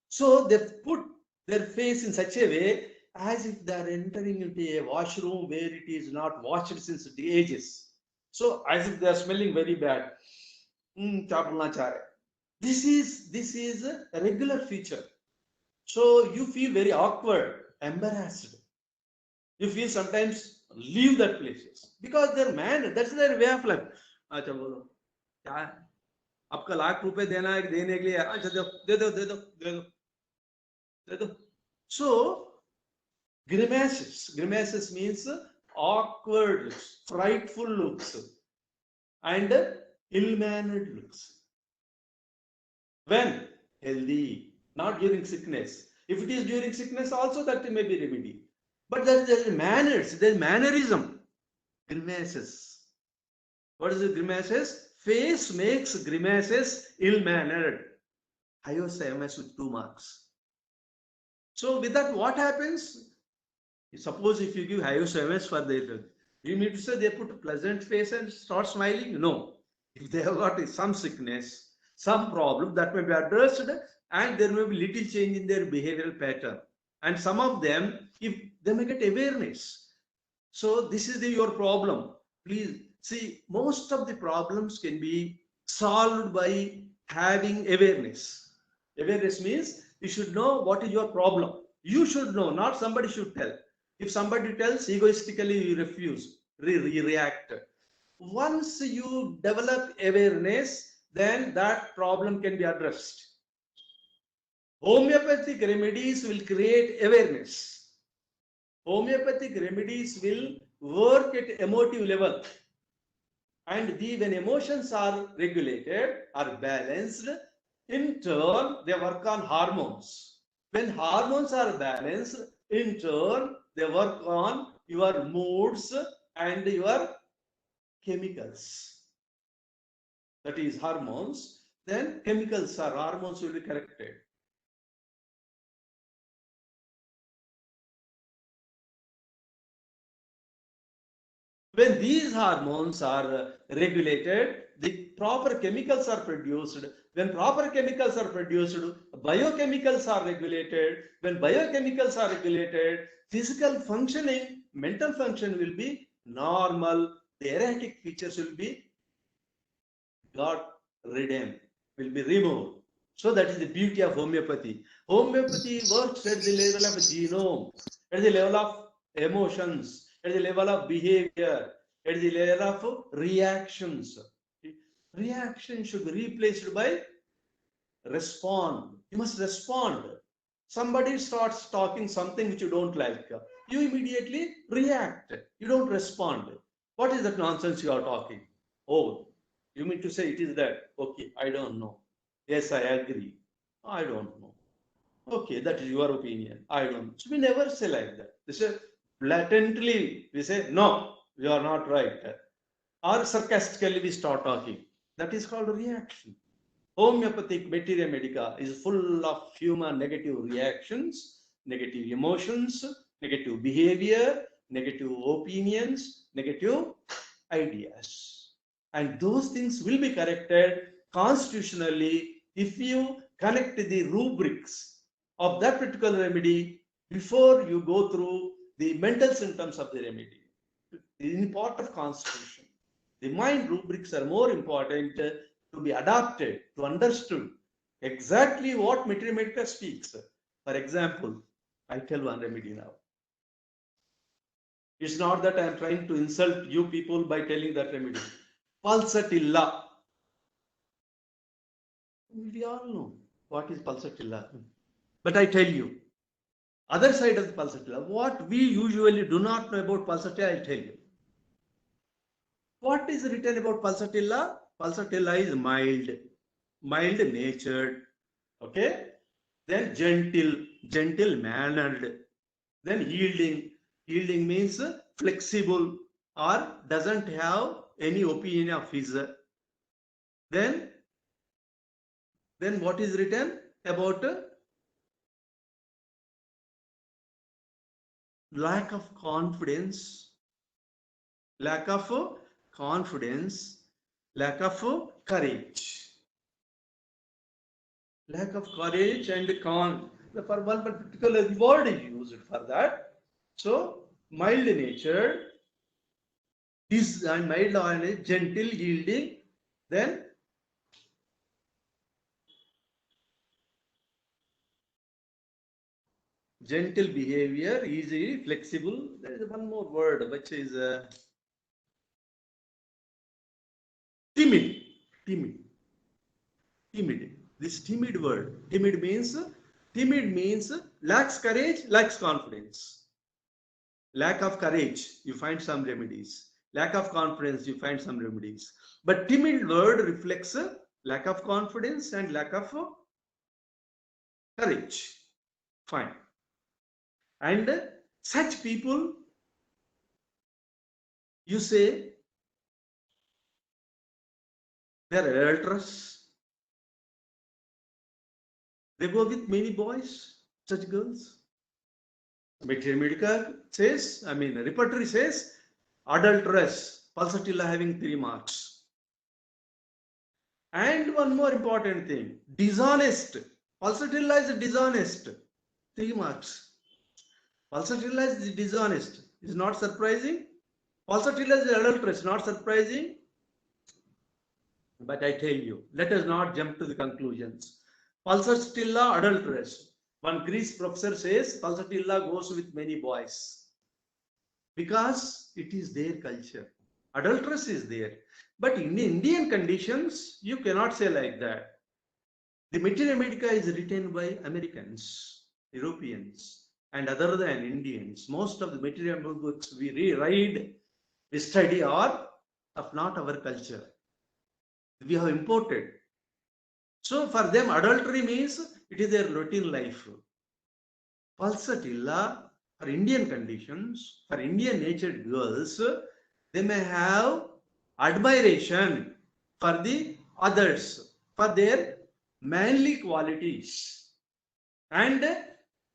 so they put their face in such a way as if they are entering into a washroom where it is not washed since the ages. So as if they are smelling very bad. This is a regular feature. So you feel very awkward, embarrassed. You feel sometimes leave that places because their man, that's their way of life. अच्छा बोलो क्या है आपका लाख रुपए देना है देने के लिए अच्छा दे दो दे दो दे दो दे दो दे दो. So Grimaces. Grimaces means awkward looks, frightful looks, and ill-mannered looks. When? Healthy, not during sickness. If it is during sickness also, that may be remedy. But there is manners, there is mannerism. Grimaces. What is the grimaces? Face makes grimaces ill-mannered. IOS with 2 marks. So with that, what happens? Suppose if you give IOS for their, you need to say they put pleasant face and start smiling? No. If they have got some sickness, some problem, that may be addressed, and there may be little change in their behavioral pattern. And some of them, if they may get awareness. So this is your problem. Please see, most of the problems can be solved by having awareness. Awareness means you should know what is your problem. You should know, not somebody should tell. If somebody tells, egoistically you refuse, react. Once you develop awareness, then that problem can be addressed. Homeopathic remedies will create awareness. Homeopathic remedies will work at emotive level. And when emotions are regulated, are balanced, in turn, they work on hormones. When hormones are balanced, in turn, they work on your moods and your chemicals. That is hormones. Then chemicals or hormones will be corrected. When these hormones are regulated, the proper chemicals are produced. When proper chemicals are produced, biochemicals are regulated. When biochemicals are regulated, physical functioning, mental function will be normal. The erratic features will be got ridden, will be removed. So that is the beauty of homeopathy. Homeopathy works at the level of genome, at the level of emotions, at the level of behavior, at the level of reactions. Reaction should be replaced by respond. You must respond. Somebody starts talking something which you don't like. You immediately react. You don't respond. What is that nonsense you are talking? Oh, you mean to say it is that? Okay, I don't know. Yes, I agree. I don't know. Okay, that is your opinion. I don't. So we never say like that. We say blatantly, we say, no, you are not right. Or sarcastically we start talking. That is called reaction. Homeopathic materia medica is full of human negative reactions, negative emotions, negative behavior, negative opinions, negative ideas. And those things will be corrected constitutionally if you connect the rubrics of that particular remedy before you go through the mental symptoms of the remedy. In part of constitution, the mind rubrics are more important to be adapted, to understood exactly what materia medica speaks. For example, I tell one remedy now. It's not that I am trying to insult you people by telling that remedy. Pulsatilla. We all know what is pulsatilla. But I tell you, other side of the pulsatilla, what we usually do not know about pulsatilla, I'll tell you. What is written about pulsatilla? Pulsatilla is mild, mild natured, okay? Then gentle mannered. Then yielding means flexible or doesn't have any opinion of his. Then what is written about lack of confidence, lack of courage. Lack of courage and for one particular word is used for that. So mild natured is mild and gentle, yielding. Then gentle behavior, easy, flexible. There is one more word which is timid. This timid word. Timid means lacks courage, lacks confidence. Lack of courage, you find some remedies. Lack of confidence, you find some remedies. But timid word reflects a lack of confidence and lack of courage. Fine. And such people, you say, they are adulterous. They go with many boys, such girls. Medica says, repertory says, adulteress, pulsatilla having 3 marks. And one more important thing, dishonest. Pulsatilla is dishonest, 3 marks. Pulsatilla is dishonest, is not surprising. Pulsatilla is adulteress, not surprising. But I tell you, let us not jump to the conclusions. Pulsatilla adulteress. One Greece professor says Pulsatilla goes with many boys because it is their culture. Adulteress is there. But in Indian conditions, you cannot say like that. The Materia Medica is written by Americans, Europeans, and other than Indians. Most of the Materia books we read, we study are of not our culture. We have imported. So for them, adultery means it is their routine life. Pulsatilla, for Indian conditions, for Indian natured girls, they may have admiration for the others, for their manly qualities. And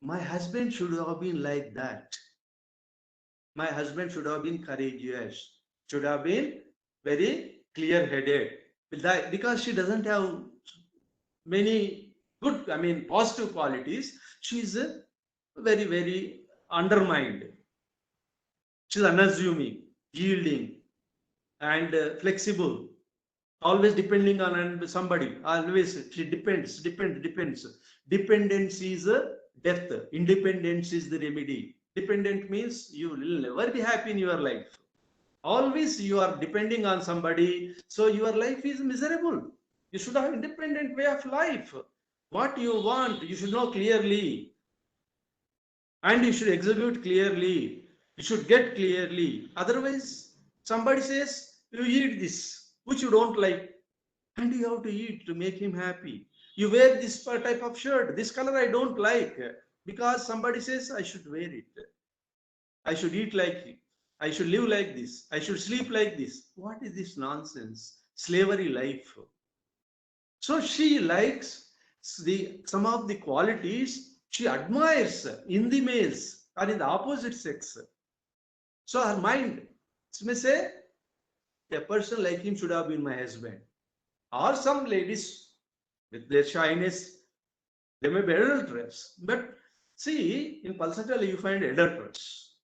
my husband should have been like that. My husband should have been courageous, should have been very clear-headed. Because she doesn't have many good, positive qualities, she is very, very undermined. She is unassuming, yielding, and flexible, always depending on somebody. Always she depends. Dependence is death. Independence is the remedy. Dependent means you will never be happy in your life. Always you are depending on somebody, so your life is miserable. You should have independent way of life. What you want, you should know clearly. And you should execute clearly. You should get clearly. Otherwise, somebody says, you eat this, which you don't like. And you have to eat to make him happy. You wear this type of shirt. This color I don't like. Because somebody says, I should wear it. I should eat like it. I should live like this. I should sleep like this. What is this nonsense? Slavery life. So she likes some of the qualities she admires in the males or in the opposite sex. So her mind may say, a person like him should have been my husband. Or some ladies with their shyness, they may be adulterous. But see, in Pulsatilla you find adulterous,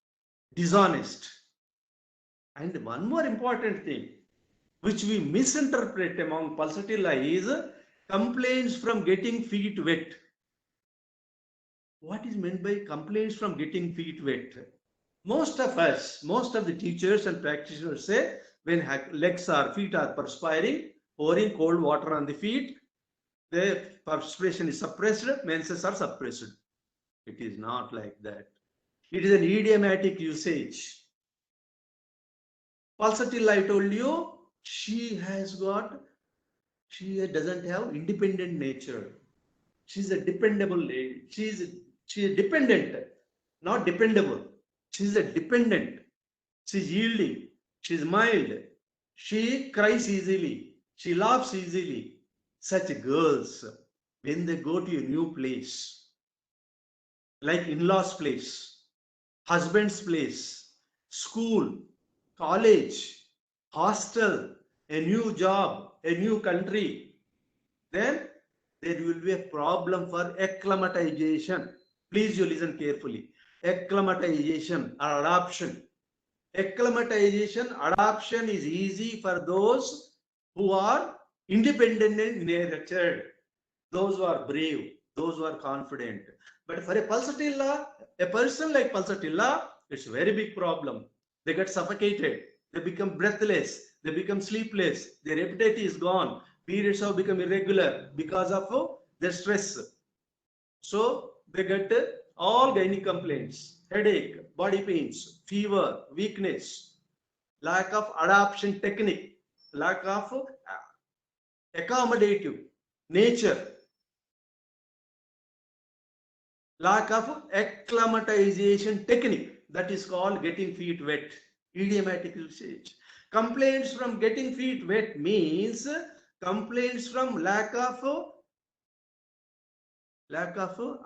dishonest. And one more important thing, which we misinterpret among Pulsatilla, is complaints from getting feet wet. What is meant by complaints from getting feet wet? Most of us, most of the teachers and practitioners say, when legs or feet are perspiring, pouring cold water on the feet, the perspiration is suppressed, menses are suppressed. It is not like that. It is an idiomatic usage. Pulsatilla, I told you, she doesn't have independent nature. She's a dependable lady. She is dependent, not dependable. She's a dependent. She's yielding. She's mild. She cries easily. She laughs easily. Such girls, when they go to a new place, like in-laws place, husband's place, school, college, hostel, a new job, a new country, then there will be a problem for acclimatization. Please you listen carefully. Acclimatization or adoption. Acclimatization, adoption is easy for those who are independent in nature, those who are brave, those who are confident. But for a Pulsatilla, a person like Pulsatilla, it's a very big problem. They get suffocated, they become breathless, they become sleepless, their appetite is gone, periods have become irregular because of their stress. So they get all gynae complaints, headache, body pains, fever, weakness, lack of adaptation technique, lack of accommodative nature, lack of acclimatization technique, that is called getting feet wet, idiomatic usage. Complaints from getting feet wet means complaints from lack of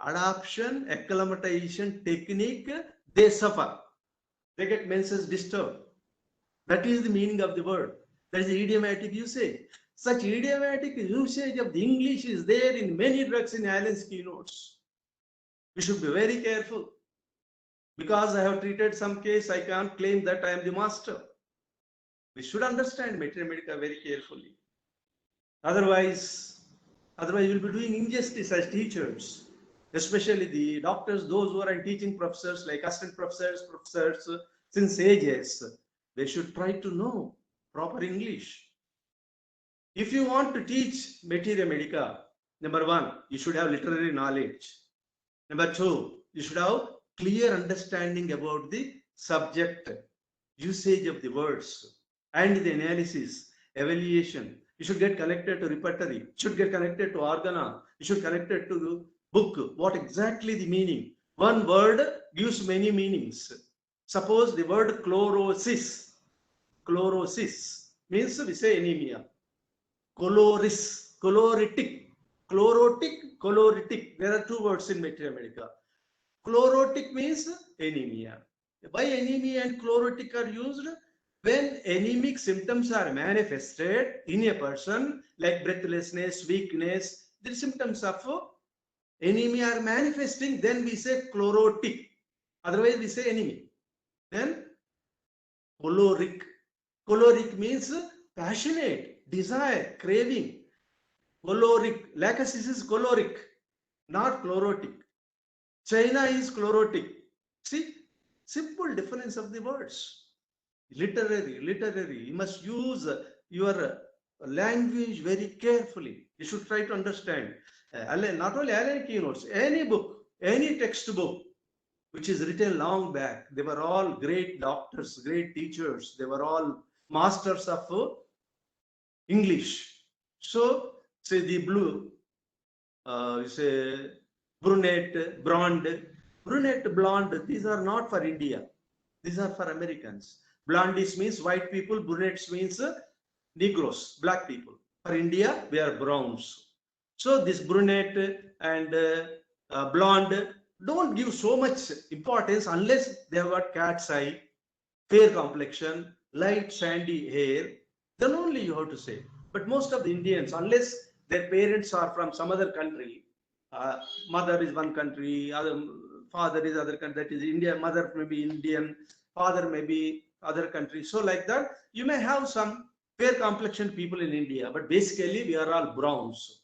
adoption, acclimatization technique, they suffer. They get menses disturbed. That is the meaning of the word. That is the idiomatic usage. Such idiomatic usage of the English is there in many drugs in Allen's keynotes. We should be very careful. Because I have treated some case, I can't claim that I am the master. We should understand Materia Medica very carefully. Otherwise you'll be doing injustice as teachers, especially the doctors, those who are teaching professors, like assistant professors, since ages. They should try to know proper English. If you want to teach Materia Medica, number one, you should have literary knowledge. Number two, you should have clear understanding about the subject, usage of the words, and the analysis, evaluation. You should get connected to repertory, you should get connected to organa, you should connected to the book, what exactly the meaning. One word gives many meanings. Suppose the word chlorosis means we say anemia. Chloris, chloritic, chloritic. There are two words in Materia Medica. Chlorotic means anemia. Why anemia and chlorotic are used? When anemic symptoms are manifested in a person, like breathlessness, weakness, the symptoms of anemia are manifesting, then we say chlorotic. Otherwise, we say anemia. Then choleric. Choleric means passionate, desire, craving. Choleric. Lachesis is choleric, not chlorotic. China is chlorotic. See, simple difference of the words. Literary. You must use your language very carefully. You should try to understand. Not only Allen keynotes, any book, any textbook which is written long back, they were all great doctors, great teachers. They were all masters of English. So, say the blue, say brunette, blonde, these are not for India. These are for Americans. Blondies means white people, brunettes means Negroes, black people. For India, we are browns. So this brunette and blonde, don't give so much importance unless they have got cat's eye, fair complexion, light sandy hair. Then only you have to say. But most of the Indians, unless their parents are from some other country, mother is one country, father is other country, that is India, mother may be Indian, father may be other country. So like that, you may have some fair complexion people in India, but basically we are all browns.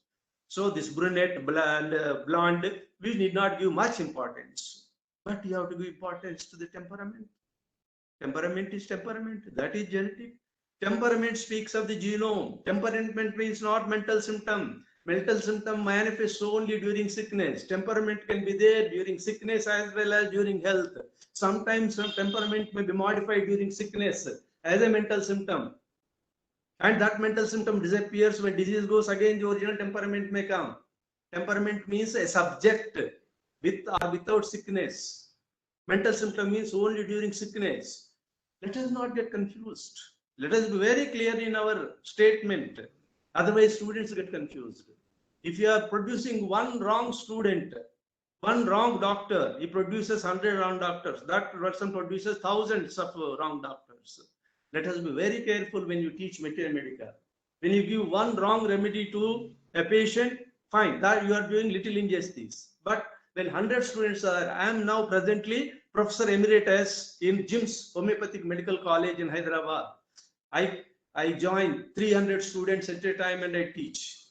So this brunette, blonde, we need not give much importance, but you have to give importance to the temperament. Temperament is temperament, that is genetic. Temperament speaks of the genome. Temperament means not mental symptom. Mental symptom manifests only during sickness. Temperament can be there during sickness as well as during health. Sometimes some temperament may be modified during sickness as a mental symptom. And that mental symptom disappears when disease goes again, the original temperament may come. Temperament means a subject with or without sickness. Mental symptom means only during sickness. Let us not get confused. Let us be very clear in our statement. Otherwise, students get confused. If you are producing one wrong student, one wrong doctor, he produces 100 wrong doctors. That person produces thousands of wrong doctors. Let us be very careful when you teach Materia Medica. When you give one wrong remedy to a patient, fine, that you are doing little injustice. But when 100 students are, I am now presently Professor Emeritus in JIMS Homeopathic Medical College in Hyderabad. I join 300 students at a time and I teach.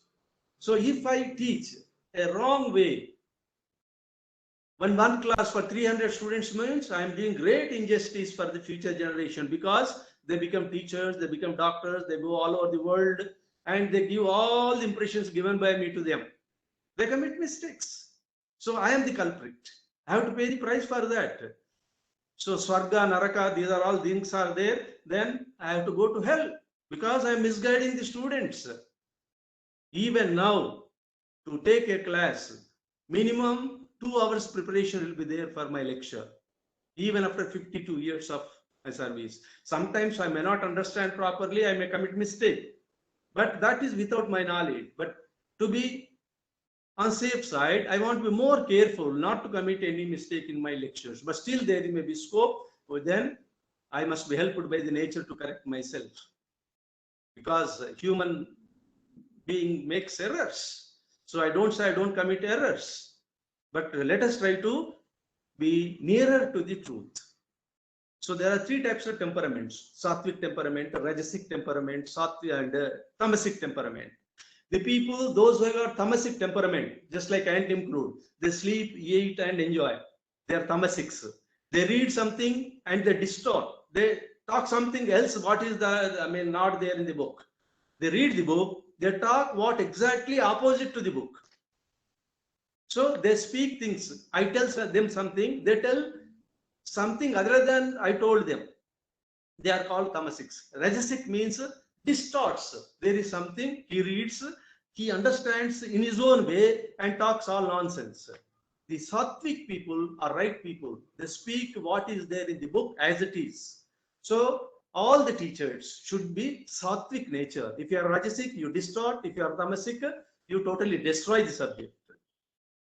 So if I teach a wrong way, one class for 300 students means I am doing great injustice for the future generation, because they become teachers, they become doctors, they go all over the world and they give all the impressions given by me to them. They commit mistakes. So I am the culprit. I have to pay the price for that. So Swarga, Naraka, these are all things are there. Then I have to go to hell because I am misguiding the students. Even now, to take a class, minimum 2 hours preparation will be there for my lecture, even after 52 years of my service. Sometimes I may not understand properly, I may commit mistake, but that is without my knowledge. But to be on safe side, I want to be more careful not to commit any mistake in my lectures. But still there may be scope, then I must be helped by the nature to correct myself. Because human being makes errors. So I don't say I don't commit errors. But let us try to be nearer to the truth. So there are 3 types of temperaments: sattvic temperament, rajasic temperament, and tamasic temperament. The people, those who have got tamasic temperament, just like ant crude, they sleep, eat, and enjoy. They are tamasics. They read something and they distort. They talk something else. What is not there in the book? They read the book. They talk what exactly opposite to the book. So they speak things. I tell them something. They tell something other than I told them. They are called tamasics. Rajasic means distorts. There is something he reads, he understands in his own way and talks all nonsense. The sattvic people are right people. They speak what is there in the book as it is. So all the teachers should be sattvic nature. If you are rajasic, you distort. If you are tamasic, you totally destroy the subject.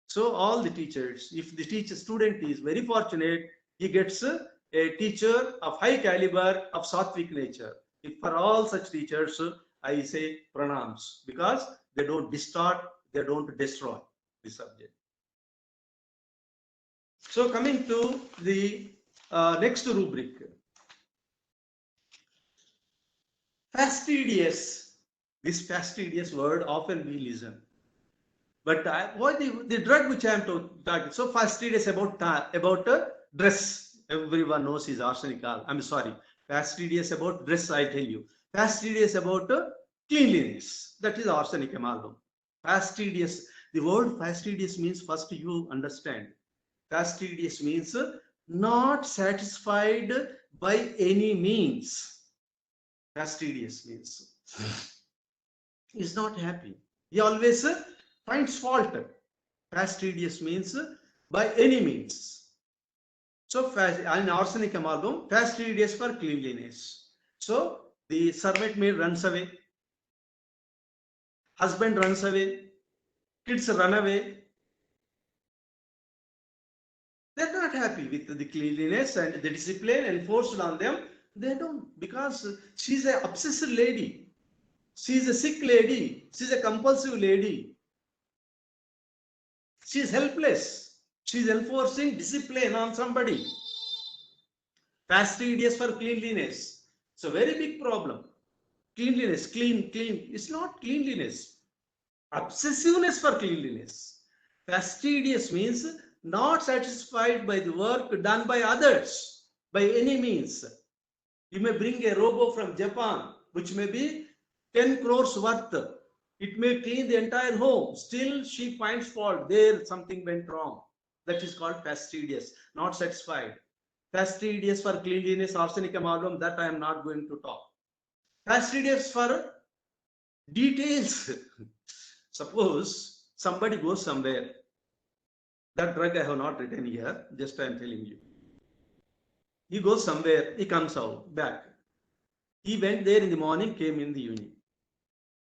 So all the teachers, if the student is very fortunate, he gets a teacher of high caliber of sattvic nature. If for all such teachers, I say pranams, because they don't distort, they don't destroy the subject. So coming to the next rubric, fastidious. This fastidious word often we listen. But what the drug which I am talking, so fastidious about dress. Everyone knows is arsenic. I'm sorry. Fastidious about dress, I tell you. Fastidious about cleanliness. That is arsenic amalgam. Fastidious. The word fastidious means, first you understand. Fastidious means not satisfied by any means. Fastidious means is not happy. He always finds fault. Fastidious means by any means. So in arsenic amalgam, fastidious for cleanliness. So the servant maid runs away, husband runs away, kids run away. They're not happy with the cleanliness and the discipline enforced on them. They don't, because she's an obsessive lady. She's a sick lady. She's a compulsive lady. She's helpless. She's enforcing discipline on somebody. Fastidious for cleanliness. It's a very big problem. Cleanliness, clean. It's not cleanliness. Obsessiveness for cleanliness. Fastidious means not satisfied by the work done by others, by any means. You may bring a robot from Japan, which may be 10 crores worth. It may clean the entire home. Still, she finds fault. There, something went wrong. That is called fastidious, not satisfied. Fastidious for cleanliness, arsenic amalgam, that I am not going to talk. Fastidious for details. Suppose somebody goes somewhere. That drug I have not written here, just I am telling you. He goes somewhere, he comes out, back. He went there in the morning, came in the evening.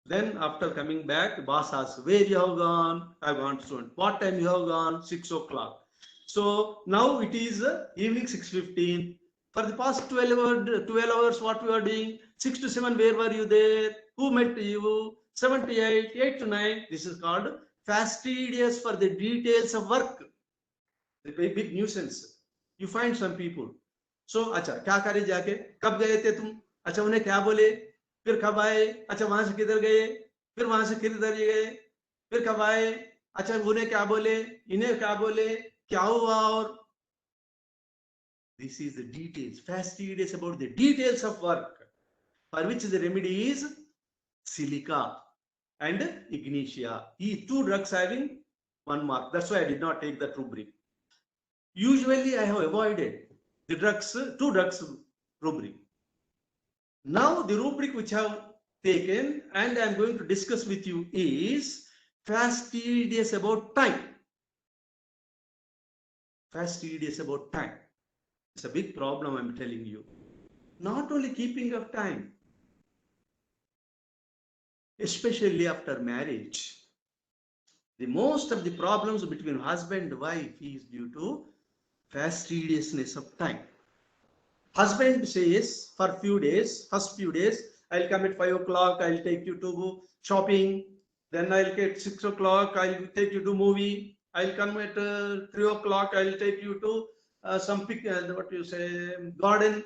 Then after coming back, boss asks, where you have gone? I have gone to student. What time you have gone? 6 o'clock. So now it is evening 6:15. For the past 12 hours, what you are doing? 6 to 7, where were you there? Who met you? 7 to 8, 8 to 9. This is called fastidious for the details of work. The big nuisance. You find some people. So, अच्छा क्या करे जाके? कब गए थे तुम? अच्छा उन्हें क्या बोले? फिर कब आए? अच्छा वहां से किधर गए? फिर वहां से किधर गए? फिर कब आए? अच्छा उन्हें क्या बोले? इन्हें क्या बोले? क्या हुआ? और this is the details. Fastidious about the details of work, for which the remedy is silica and ignitia. These 2 drugs having 1 mark. That's why I did not take that rubric. Usually I have avoided the drugs, 2 drugs rubric. Now the rubric which I have taken and I am going to discuss with you is fastidious about time. Fastidious about time. It's a big problem, I'm telling you. Not only keeping of time, especially after marriage. The most of the problems between husband and wife is due to fastidiousness of time. Husband says for first few days, I'll come at 5 o'clock, I'll take you to shopping, then I'll get 6 o'clock, I'll take you to movie, I'll come at 3 o'clock, I'll take you to some garden.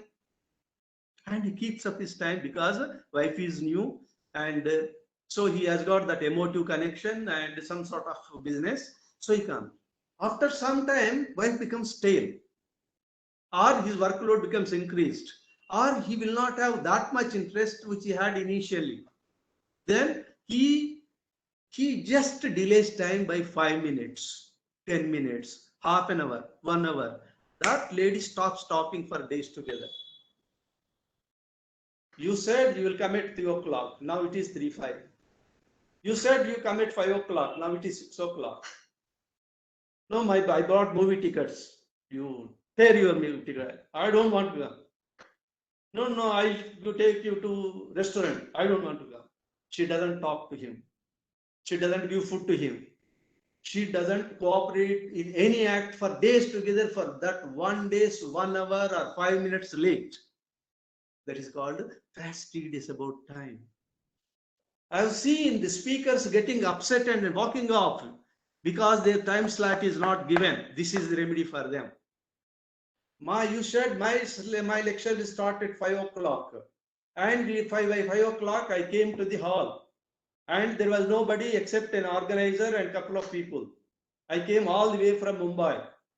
And he keeps up his time because wife is new, and so he has got that emotive connection and some sort of business. So he comes. After some time, wife becomes stale, or his workload becomes increased, or he will not have that much interest which he had initially. Then he just delays time by 5 minutes, 10 minutes, half an hour, 1 hour. That lady stops talking for days together. You said you will come at 3 o'clock. Now it is 3:05. You said you come at 5 o'clock. Now it is 6 o'clock. No, I bought movie tickets. You pay your movie ticket. I don't want to come. No, I'll take you to restaurant. I don't want to come. She doesn't talk to him. She doesn't give food to him. She doesn't cooperate in any act for days together for that 1 day, 1 hour or 5 minutes late. That is called fastidious about time. I have seen the speakers getting upset and walking off because their time slot is not given. This is the remedy for them. You said my lecture will start at 5 o'clock. And by 5 o'clock, I came to the hall. And there was nobody except an organizer and a couple of people. I came all the way from Mumbai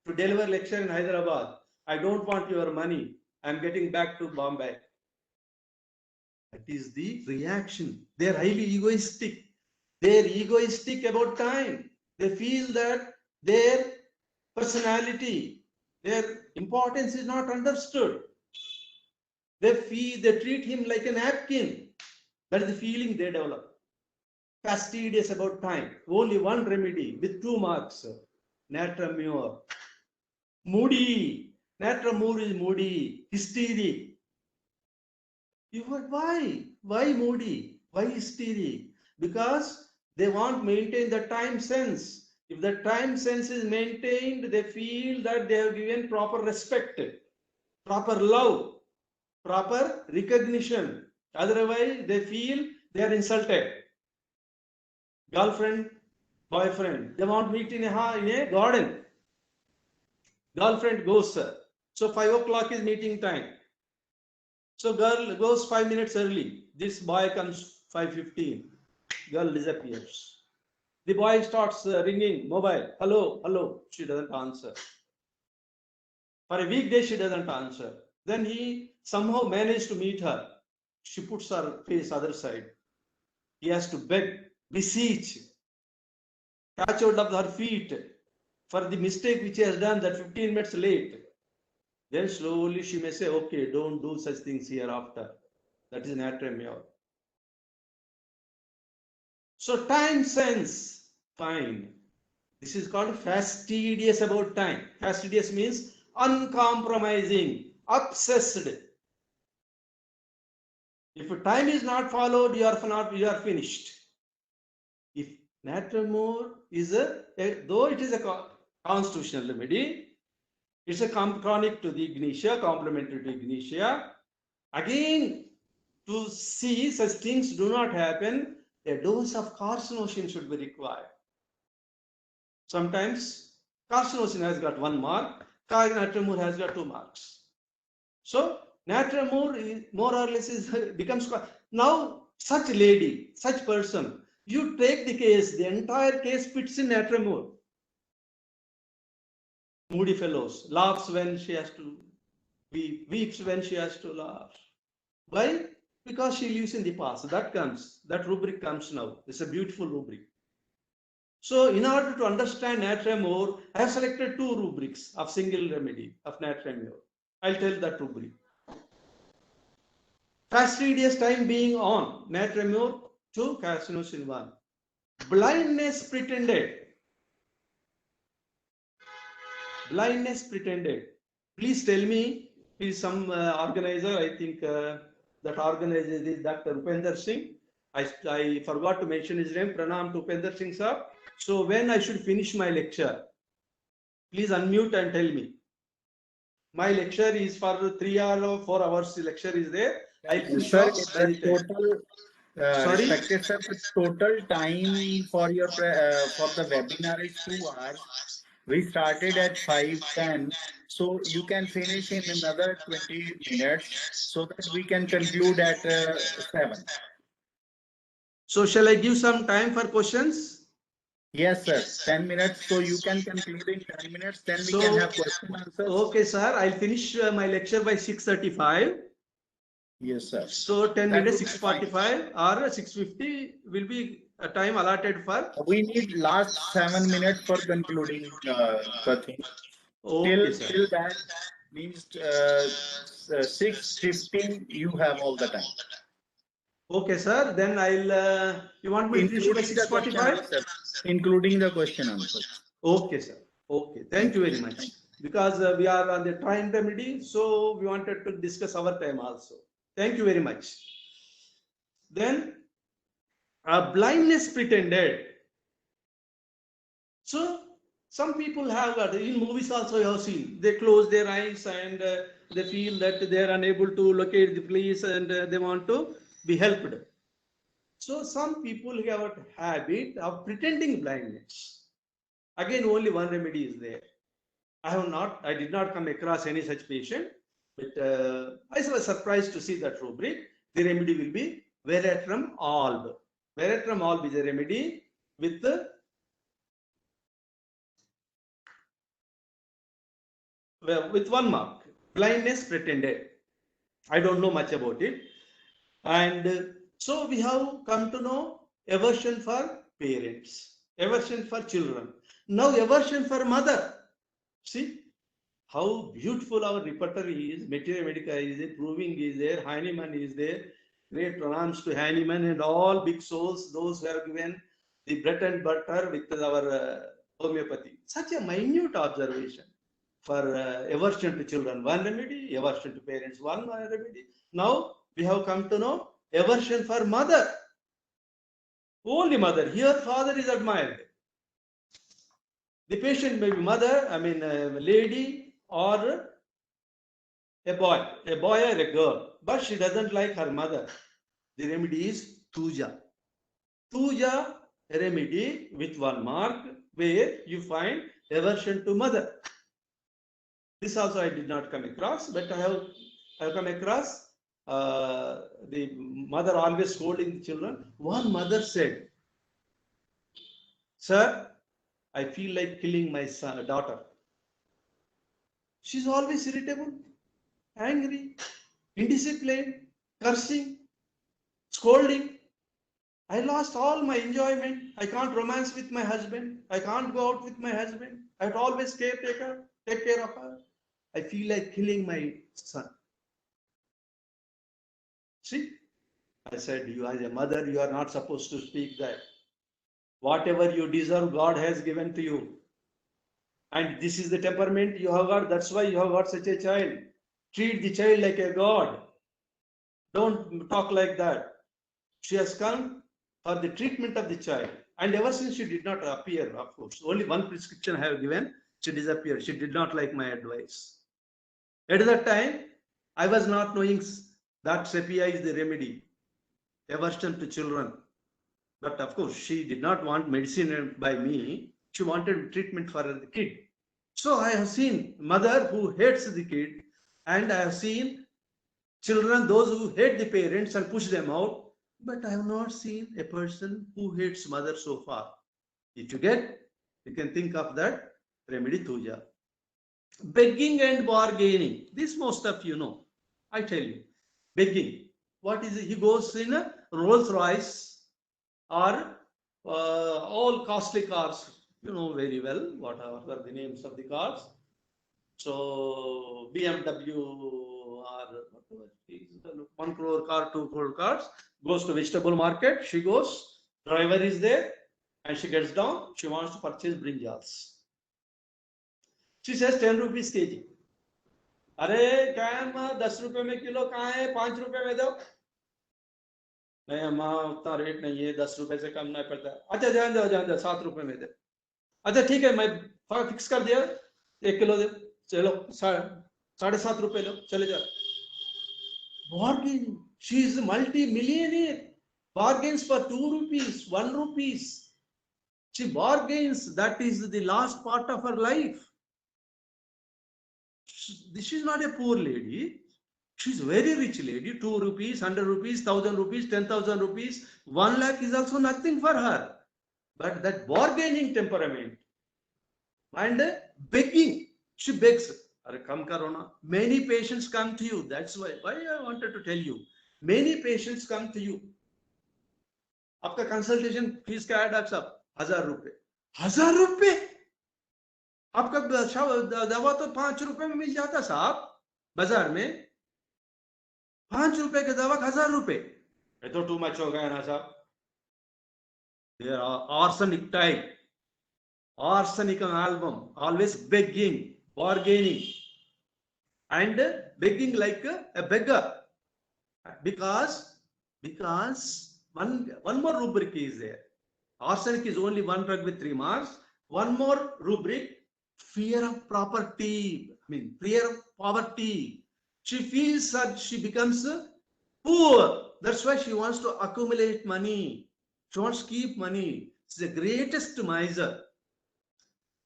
to deliver lecture in Hyderabad. I don't want your money. I'm getting back to Bombay. That is the reaction. They're highly egoistic. They're egoistic about time. They feel that their personality, their importance is not understood. They treat him like a napkin. That is the feeling they develop. Fastidious about time. Only one remedy with 2 marks. Natramure. Moody. Natramure is moody. Hysteric. Why? Why moody? Why hysteric? Because they want to maintain the time sense. If the time sense is maintained, they feel that they have given proper respect, proper love, proper recognition. Otherwise, they feel they are insulted. Girlfriend, boyfriend, they want to meet in a garden. Girlfriend goes, so 5 o'clock is meeting time. So girl goes 5 minutes early. This boy comes 5:15. Girl disappears. The boy starts ringing mobile. Hello, hello. She doesn't answer. For a weekday, she doesn't answer. Then he somehow managed to meet her. She puts her face other side. He has to beg, beseech, catch hold of her feet for the mistake which he has done, that 15 minutes late. Then slowly she may say, okay, don't do such things hereafter. That is natramure. So time sense, fine. This is called fastidious about time. Fastidious means uncompromising, obsessed. If time is not followed, you are finished. If natramure is though it is a constitutional remedy, it's a chronic to the ignitia, complementary to ignitia. Again, to see such things do not happen, a dose of carcinosin should be required. Sometimes carcinosin has got 1 mark, natramure has got 2 marks. So natramure more or less becomes. Now such lady, such person, you take the case, the entire case fits in natramure. Moody fellows, laughs when she has to weep, weeps when she has to laugh. Why? Because she lives in the past. That rubric comes now. It's a beautiful rubric. So in order to understand Nat-Rem-Moor, I have selected two rubrics of single remedy of Nat-Rem-Moor. I'll tell that rubric. Fastidious time being on, Nat-Rem-Moor to carcinosin 1. Blindness pretended. Blindness pretended. Please tell me, please some organizer, I think that organizer is Dr. Upender Singh. I forgot to mention his name, Pranam to Upender Singh sir. So when I should finish my lecture, please unmute and tell me. My lecture is for 3 or 4 hours, the lecture is there. I'll finish Sir, off by the time. total, Sorry? respected sir, the total time for your for the webinar is 2 hours. We started at 5:10, so you can finish in another 20 minutes so that we can conclude at 7. So shall I give some time for questions? Yes, sir. 10 minutes. So you can conclude in 10 minutes. Then we So- can have question answers. Okay, sir. I'll finish my lecture by 6:35. Yes, sir. So 10 That minutes, would be fine. 6:45 or 6:50 will be a time allotted for. We need last 7 minutes for concluding the thing. Okay, sir. Till that means 6:15. You have all the time. Okay, sir. Then I'll. You want me to finish by Including the question 6:45? answer. Including the question answer. Okay, sir. Okay. Thank you very much. Because we are on the time remedy, so we wanted to discuss our time also. Thank you very much. Then, blindness pretended. So, some people have got, in movies also you have seen, they close their eyes and they feel that they are unable to locate the police and they want to be helped. So, some people have a habit of pretending blindness. Again, only one remedy is there. I did not come across any such patient, but I was surprised to see that rubric. The remedy will be Veratrum alb. Veratrum alb is a remedy with one mark. Blindness pretended. I don't know much about it. And so we have come to know aversion for parents, aversion for children. Now aversion for mother. See how beautiful our repertory is. Materia Medica is there, Proving is there, Hahnemann is there. Great pronouns to Hahnemann and all big souls, those who have given the bread and butter with our homeopathy. Such a minute observation for aversion to children, one remedy, aversion to parents, one remedy. Now we have come to know aversion for mother. Only mother. Here father is admired. The patient may be mother, I mean a lady or a boy or a girl, but she doesn't like her mother. The remedy is Tuja. Tuja remedy with one mark where you find aversion to mother. This also I did not come across, but I have come across the mother always scolding the children. One mother said, "Sir, I feel like killing my daughter. She's always irritable, angry, indisciplined, cursing, scolding. I lost all my enjoyment. I can't romance with my husband. I can't go out with my husband. I have to always take care of her. I feel like killing my son." See, I said, you as a mother, you are not supposed to speak that. Whatever you deserve, God has given to you. And this is the temperament you have got. That's why you have got such a child. Treat the child like a God. Don't talk like that. She has come for the treatment of the child. And ever since she did not appear, of course, only one prescription I have given, she disappeared. She did not like my advice. At that time, I was not knowing that sepia is the remedy. Aversion to children. But of course, she did not want medicine by me. She wanted treatment for the kid. So I have seen mother who hates the kid, and I have seen children, those who hate the parents and push them out. But I have not seen a person who hates mother so far. If you get, you can think of that remedy Tuja. Begging and bargaining. This most of you know. I tell you. Begging. What is it? He goes in a Rolls Royce or all costly cars, you know very well what are the names of the cars. So BMW or whatever it is, 1 crore car, 2 crore cars, goes to vegetable market. She goes, driver is there, and she gets down. She wants to purchase brinjals. She says 10 rupees kg. अरे क्या है अम्मा 10 रुपए में kilo कहाँ है 5 रुपए में दो नहीं अम्मा उतना रेट नहीं है 10 रुपए से कम नहीं पड़ता अच्छा जान दो 7 रुपए में दे अच्छा ठीक है मैं फिक्स कर दिया 1 किलो दे चलो 7.5 रुपए लो चले जाओ bargain she is multi-millionaire bargains for 2 rupees 1 rupees she bargains that is the last part of her life. This is not a poor lady. She's a very rich lady. 2 rupees, 100 rupees, 1000 rupees, 10,000 rupees, 1 lakh is also nothing for her. But that bargaining temperament and begging, she begs. Come Karona. Many patients come to you. That's why I wanted to tell you. Many patients come to you. आपका consultation fees क्या है doctor साहब 1000 रुपए 1000 रुपए आपका दवा तो 5 रुपए में मिल जाता साहब बाजार में 5 रुपए की दवा 1000 रुपए ये तो टू मच हो गया ना साहब There are arsenic type arsenic album always begging bargaining and begging like a beggar because one more rubric is there. Arsenic is only one drug with 3 marks. One more rubric, fear of property. Fear of poverty. She feels that she becomes poor. That's why she wants to accumulate money. She wants to keep money. She's the greatest miser.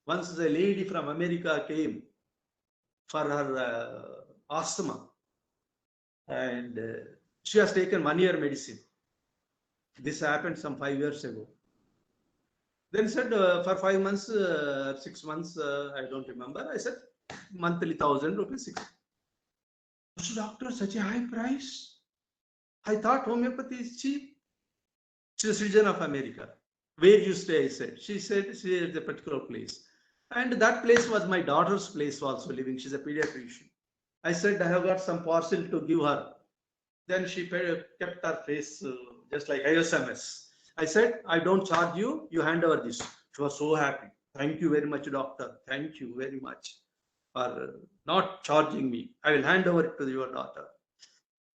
Once a lady from America came for her asthma, and she has taken 1 year medicine. This happened some 5 years ago. Then said for 5 months, 6 months, I don't remember. I said monthly 1,000 rupees. So doctor, such a high price. I thought homeopathy is cheap. She's a citizen of America. Where you stay? I said. She said she is a particular place, and that place was my daughter's place also living. She's a pediatrician. I said I have got some parcel to give her. Then she kept her face just like ISMS. I said, I don't charge you, you hand over this. She was so happy. Thank you very much, doctor. Thank you very much for not charging me. I will hand over it to your daughter.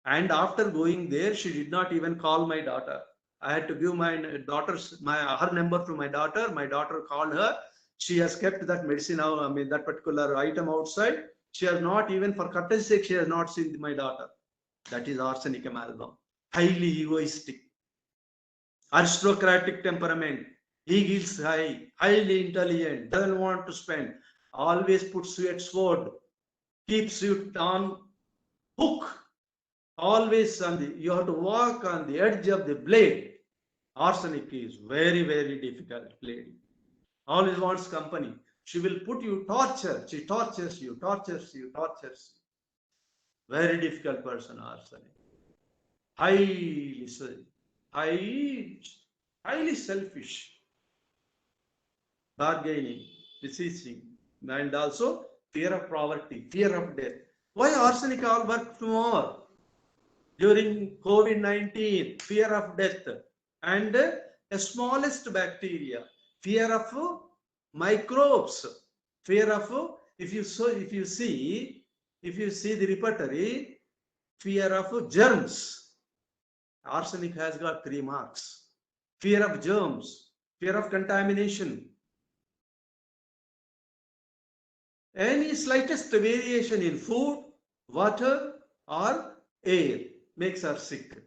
And after going there, she did not even call my daughter. I had to give my her number to my daughter. My daughter called her. She has kept that medicine out, that particular item outside. She has not even, for courtesy sake, she has not seen my daughter. That is arsenic amalgam. Highly egoistic, aristocratic temperament, ego is high, highly intelligent, doesn't want to spend, always puts you at sword, keeps you on hook, always you have to walk on the edge of the blade. Arsenic is very, very difficult lady. Always wants company. She will put you torture. She tortures you, tortures you, tortures you. Very difficult person, arsenic. Highly selfish, bargaining, beseeching, and also fear of poverty, fear of death. Why arsenic all worked more? During COVID-19, fear of death, and the smallest bacteria, fear of microbes, fear of if you see the repertory, fear of germs. Arsenic has got 3 marks. Fear of germs, fear of contamination. Any slightest variation in food, water, or air makes her sick.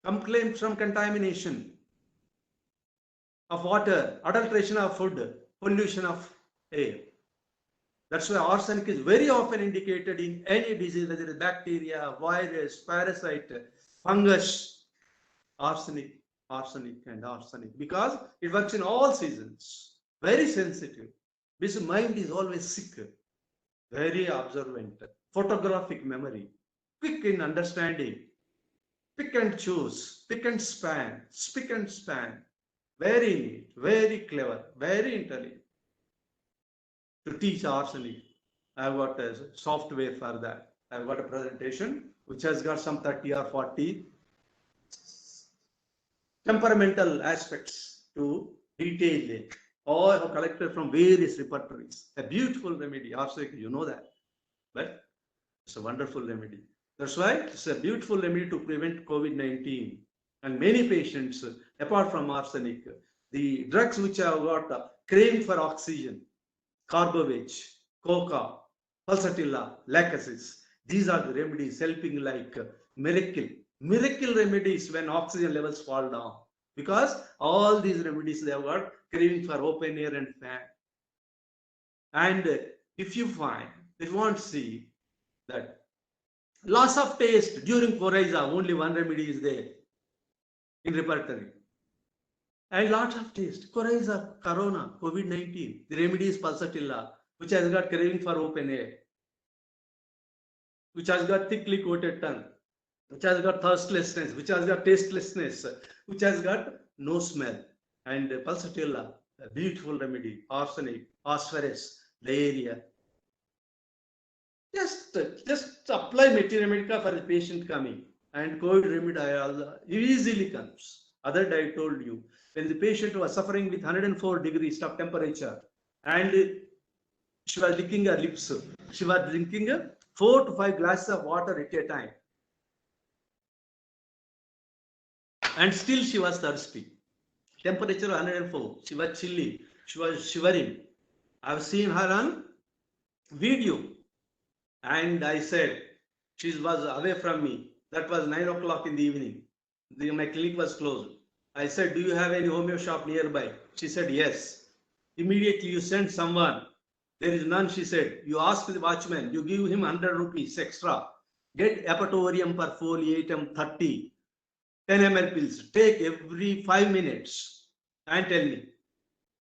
Complaints from contamination of water, adulteration of food, pollution of air. That's why arsenic is very often indicated in any disease, whether it is bacteria, virus, parasite, fungus. Arsenic, because it works in all seasons. Very sensitive. This mind is always sick. Very observant. Photographic memory. Quick in understanding. Pick and choose. Pick and span. Spick and span. very neat, very clever, very intelligent to teach arsenic. I've got a software for that. I've got a presentation which has got some 30 or 40 temperamental aspects to detail it. All I have collected from various repertories. A beautiful remedy, arsenic, you know that. But it's a wonderful remedy. That's why it's a beautiful remedy to prevent COVID-19. And many patients, apart from arsenic, the drugs which have got craving for oxygen, Carbovage, Coca, Pulsatilla, Lacasis, these are the remedies helping like miracle remedies when oxygen levels fall down. Because all these remedies they have got craving for open air and fan. And if you want to see that loss of taste during coryza, only one remedy is there in repertory. And lots of taste. Coryza, corona, COVID-19. The remedy is Pulsatilla, which has got craving for open air, which has got thickly coated tongue, which has got thirstlessness, which has got tastelessness, which has got no smell. And Pulsatilla, a beautiful remedy. Arsenic, phosphorus, diarrhea. Just apply Materia Medica for the patient coming, and COVID remedy easily comes. Other day I told you, when the patient was suffering with 104 degrees of temperature and she was licking her lips, she was drinking 4 to 5 glasses of water at a time. And still she was thirsty. Temperature 104, she was chilly, she was shivering. I've seen her on video. And I said, she was away from me. That was 9 o'clock in the evening. My clinic was closed. I said, do you have any homeo shop nearby? She said, yes. Immediately you send someone. There is none, she said. You ask the watchman, you give him 100 rupees extra. Get Apatorium perfoliatum 30, 10 ml pills. Take every 5 minutes and tell me.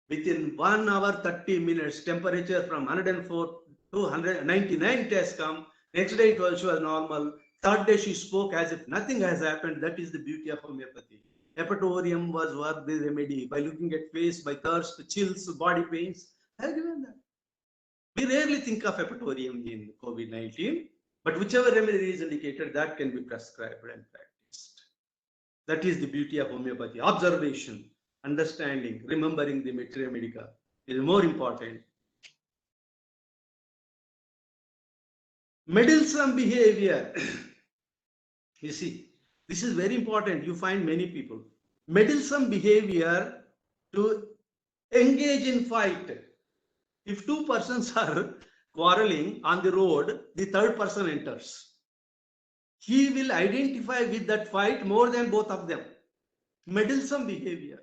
Within 1 hour, 30 minutes, temperature from 104 to 199 tests come. Next day she was normal. Third day she spoke as if nothing has happened. That is the beauty of homeopathy. Hepatorium was worth the remedy by looking at face, by thirst, chills, body pains. I have given that. We rarely think of hepatorium in COVID-19, but whichever remedy is indicated, that can be prescribed and practiced. That is the beauty of homeopathy. Observation, understanding, remembering the Materia Medica is more important. Meddlesome behavior. You see, this is very important. You find many people. Meddlesome behavior to engage in fight. If 2 persons are quarreling on the road, the third person enters. He will identify with that fight more than both of them. Meddlesome behavior.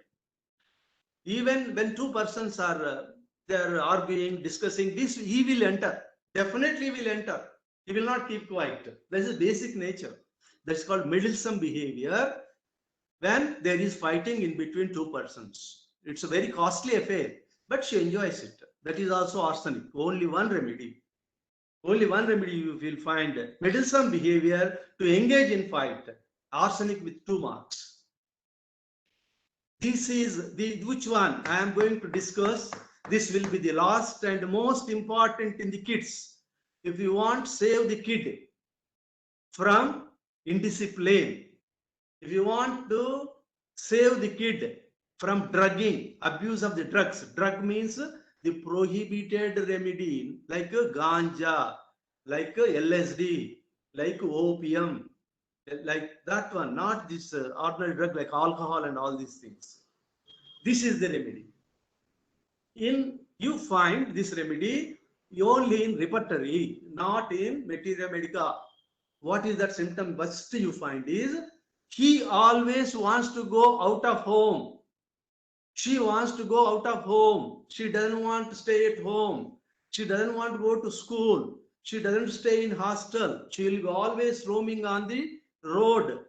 Even when 2 persons are they are arguing, discussing this, he will enter. Definitely will enter. He will not keep quiet. That is basic nature. That's called meddlesome behavior when there is fighting in between 2 persons. It's a very costly affair, but she enjoys it. That is also arsenic. Only one remedy. Only one remedy you will find. Meddlesome behavior to engage in fight. Arsenic with 2 marks. This is the which one I am going to discuss. This will be the last and most important in the kids. If you want to save the kid from indiscipline, if you want to save the kid from drugging, abuse of the drugs, drug means the prohibited remedy like ganja, like LSD, like opium, like that one, not this ordinary drug like alcohol and all these things. This is the remedy. You find this remedy only in repertory, not in Materia Medica. What is that symptom? First you find is he always wants to go out of home. She wants to go out of home. She doesn't want to stay at home. She doesn't want to go to school. She doesn't stay in hostel. She will go always roaming on the road.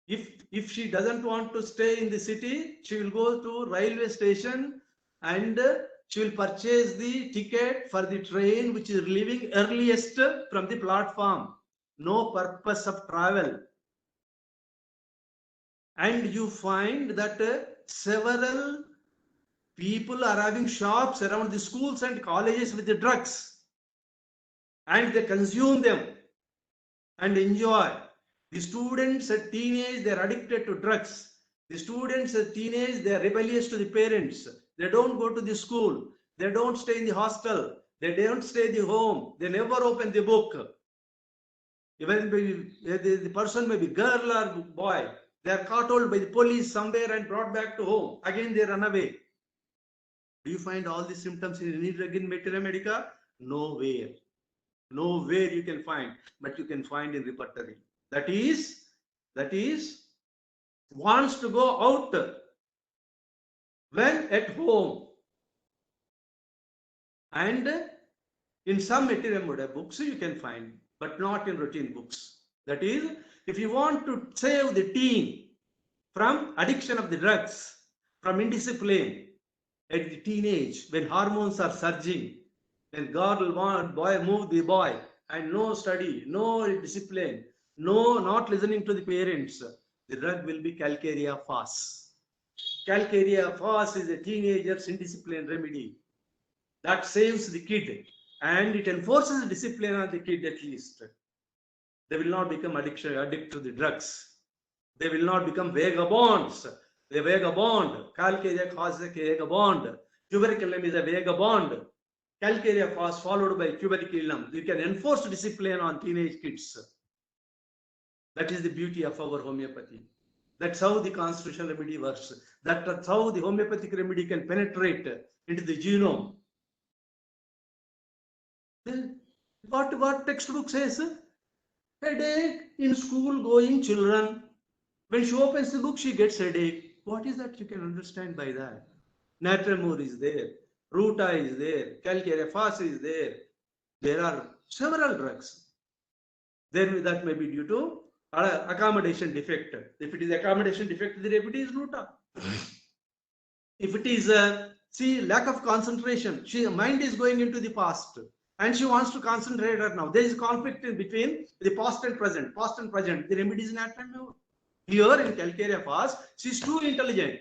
If she doesn't want to stay in the city, she will go to railway station and she will purchase the ticket for the train which is leaving earliest from the platform. No purpose of travel. And you find that several people are having shops around the schools and colleges with the drugs, and they consume them and enjoy. The students at teenage, they are addicted to drugs. The students at teenage, they are rebellious to the parents. They don't go to the school. They don't stay in the hostel. They don't stay in the home. They never open the book. Even the person may be girl or boy. They are caught hold by the police somewhere and brought back to home. Again, they run away. Do you find all these symptoms in any drug in Materia Medica? Nowhere. Nowhere you can find, but you can find in repertory. That is wants to go out when at home. And in some Materia Medica books you can find, but not in routine books. That is, if you want to save the teen from addiction of the drugs, from indiscipline at the teenage, when hormones are surging, when God will want boy move the boy, and no study, no discipline, no not listening to the parents, the drug will be Calcarea Fas. Calcarea Fas is a teenager's indiscipline remedy that saves the kid, and it enforces discipline on the kid at least. They will not become addict to the drugs. They will not become vagabonds. The vagabond, Calcarea Fas is a vagabond. Tuberculum is a vagabond. Calcarea Fas followed by tuberculum. You can enforce discipline on teenage kids. That is the beauty of our homeopathy. That's how the constitutional remedy works. That's how the homeopathic remedy can penetrate into the genome. Then what textbook says? Headache in school going children. When she opens the book, she gets headache. What is that you can understand by that? Natramur is there. Ruta is there. Calcarea Fas is there. There are several drugs. Then that may be due to accommodation defect. If it is accommodation defect, the remedy is Ruta. If it is lack of concentration, mind is going into the past and she wants to concentrate her now. There is a conflict between the past and present. Past and present. The remedy is Natramur. Here in Calcarea Fas, she is too intelligent.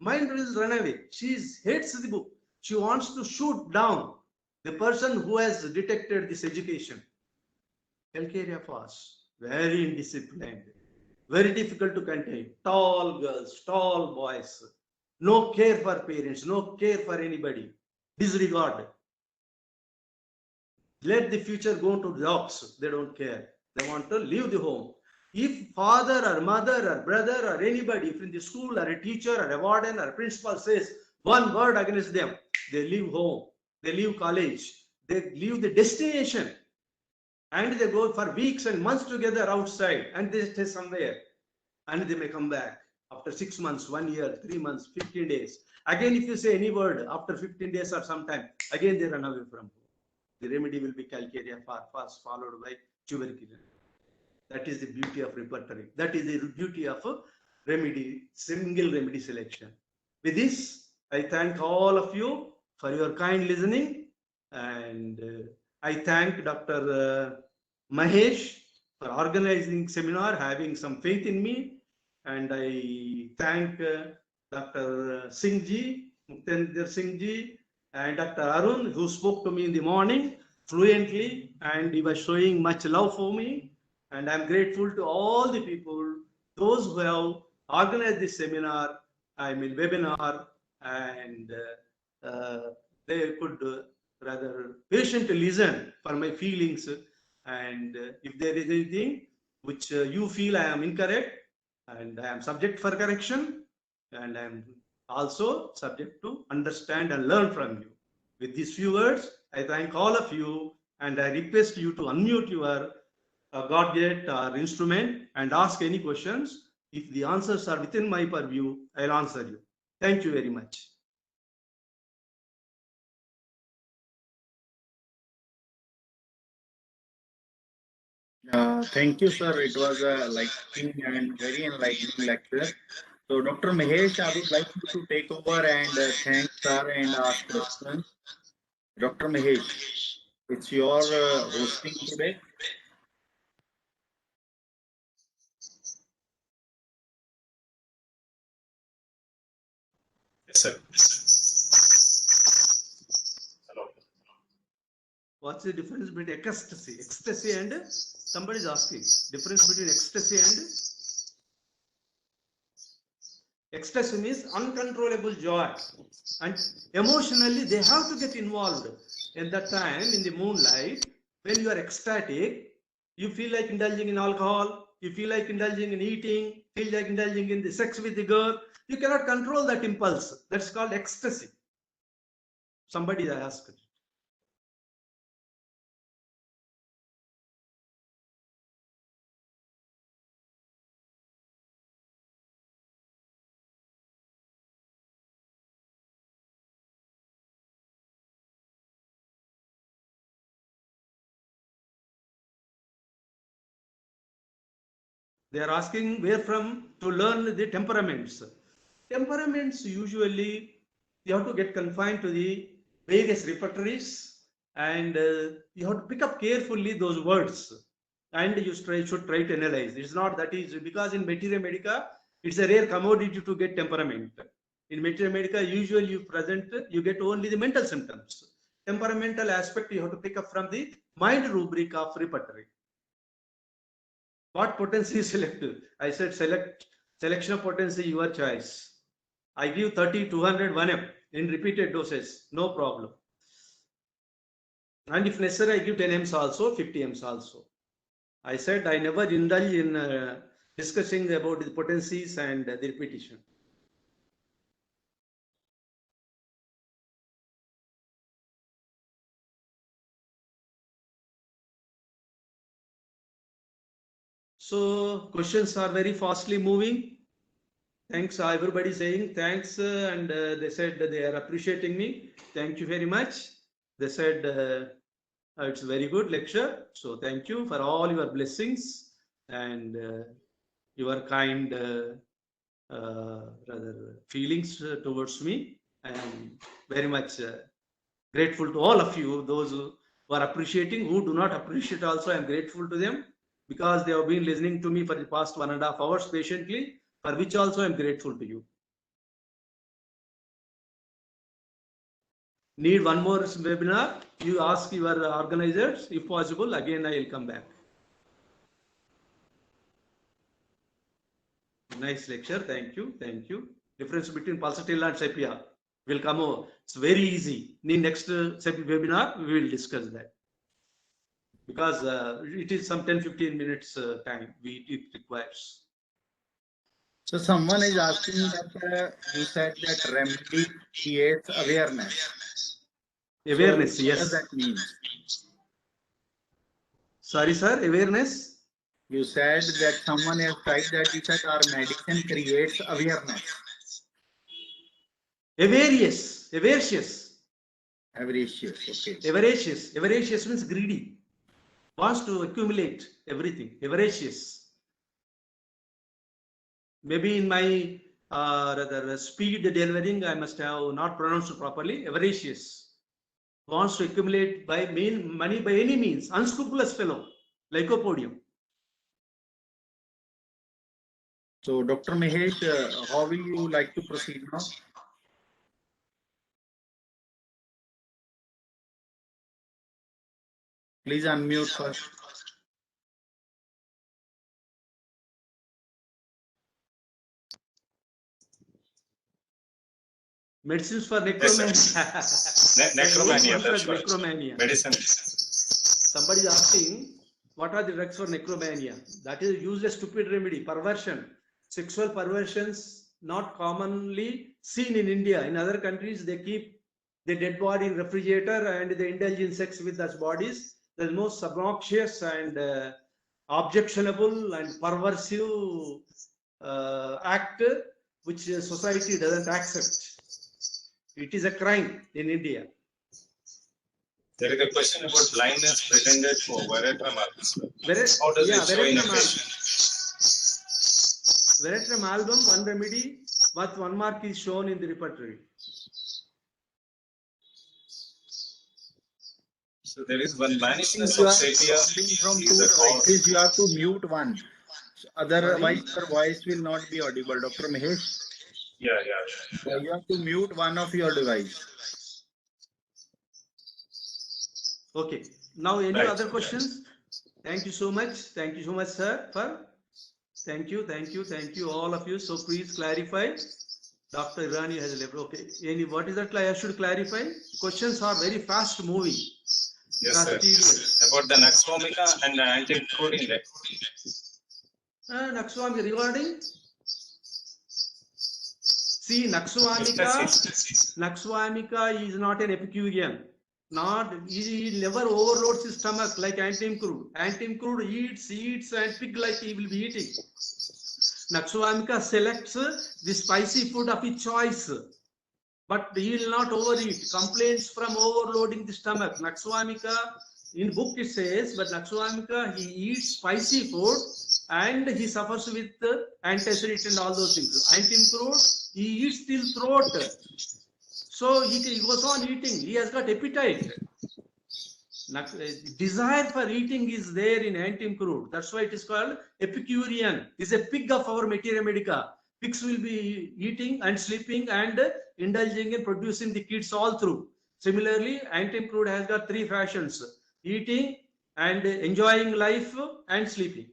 Mind will run away. She hates the book. She wants to shoot down the person who has detected this education. Calcarea Fas, very indisciplined, very difficult to contain. Tall girls, tall boys, no care for parents, no care for anybody, disregard. Let the future go to dogs. They don't care. They want to leave the home. If father or mother or brother or anybody, if in the school or a teacher or a warden or a principal says one word against them, they leave home, they leave college, they leave the destination, and they go for weeks and months together outside, and they stay somewhere, and they may come back after 6 months, 1 year, 3 months, 15 days. Again, if you say any word after 15 days or sometime, again they run away from home. The remedy will be Calcarea Fas followed by tuberculum. That is the beauty of repertory. That is the beauty of a remedy, single remedy selection. With this, I thank all of you for your kind listening, and I thank Dr. Mahesh for organizing seminar, having some faith in me, and I thank Dr. Singh Ji, Muktinder Singh Ji, and Dr. Arun, who spoke to me in the morning fluently, and he was showing much love for me. And I'm grateful to all the people, those who have organized this seminar, webinar, and they could rather patiently listen for my feelings. And if there is anything which you feel I am incorrect, and I am subject for correction, and I am also subject to understand and learn from you. With these few words, I thank all of you, and I request you to unmute your gadget or instrument and ask any questions. If the answers are within my purview, I'll answer you. Thank you very much. Thank you, sir. It was a enlightening and very enlightening lecture. So, Dr. Mahesh, I would like you to take over and thank sir and ask questions. Dr. Mahesh, it's your hosting today. sir. Hello. What's the difference between ecstasy? Ecstasy and somebody is asking. Difference between ecstasy and ecstasy means uncontrollable joy, and emotionally they have to get involved. In that time, in the moonlight, when you are ecstatic, you feel like indulging in alcohol, you feel like indulging in eating, feel like indulging in the sex with the girl. You cannot control that impulse. That's called ecstasy. Somebody asked. They are asking where from to learn the temperaments. Temperaments usually you have to get confined to the various repertories, and you have to pick up carefully those words, and you should try to analyze. It's not that easy because in Materia Medica, it's a rare commodity to get temperament. In Materia Medica, usually you get only the mental symptoms. Temperamental aspect you have to pick up from the mind rubric of repertory. What potency select? I said selection of potency, your choice. I give 30, 200, 1M in repeated doses, no problem. And if necessary, I give 10 Ms also, 50 Ms also. I said I never indulge in discussing about the potencies and the repetition. So questions are very fastly moving. Thanks, everybody saying thanks, and they said that they are appreciating me. Thank you very much. They said it's a very good lecture. So thank you for all your blessings and your kind rather feelings towards me. I am very much grateful to all of you, those who are appreciating, who do not appreciate also, I am grateful to them because they have been listening to me for the past 1.5 hours patiently, for which also I am grateful to you. Need one more webinar? You ask your organizers, if possible, again I will come back. Nice lecture, thank you, thank you. Difference between pulsatilla and sepia will come over. It's very easy. In next webinar, we will discuss that. Because it is some 10-15 minutes time it requires. So someone is asking that you said that remedy creates awareness. Awareness, so yes. What does that mean? Sorry, sir, awareness? You said that someone has tried that. You said our medicine creates awareness. Avaricious, avaricious. Avaricious, okay. Avaricious, avaricious means greedy. Wants to accumulate everything, avaricious. Maybe in my rather speed delivering, I must have not pronounced it properly. Avaricious. Wants to accumulate by money by any means. Unscrupulous fellow, lycopodium. So, Dr. Mahesh, how will you like to proceed now? Please unmute first. Medicines for necromania. Yes, necromania, that's right. Necromania. Medicine. Somebody is asking, what are the drugs for necromania? That is useless, stupid remedy, perversion. Sexual perversions not commonly seen in India. In other countries, they keep the dead body in refrigerator and they indulge in sex with those bodies. The most obnoxious and objectionable and perversive act which society doesn't accept. It is a crime in India. There is a question about blindness pretended for Veratrum. How does it show in a patient? Veratrum album, one remedy, but one mark is shown in the repertory. So there is one manifest You of are sepia. from two voices. You have to mute one. Otherwise, your voice will not be audible. Dr. Mahesh. Yeah. You have to mute one of your device. Okay. Now, any Right, other right. questions? Thank you so much. Thank you so much, sir. Thank you, all of you. So please clarify. Dr. Irani has left. Okay. What is that? I should clarify. Questions are very fast moving. Yes, sir. About the Naxwamika and the anti-coding. Naxwamika regarding. See, Naxwamika is not an Epicurean. He never overloads his stomach like Antim-Crude. Antim-Crude eats and pig like he will be eating. Naxwamika selects the spicy food of his choice, but he will not overeat. Complaints from overloading the stomach. Naxwamika, in book it says, but Naxwamika, he eats spicy food and he suffers with antacid and all those things. Antim-Crude, he eats till throat. So he goes on eating. He has got appetite. Desire for eating is there in Antim-Crude. That's why it is called Epicurean. Is a pig of our materia medica. Pigs will be eating and sleeping and indulging and producing the kids all through. Similarly, Antim-Crude has got three fashions: eating and enjoying life and sleeping.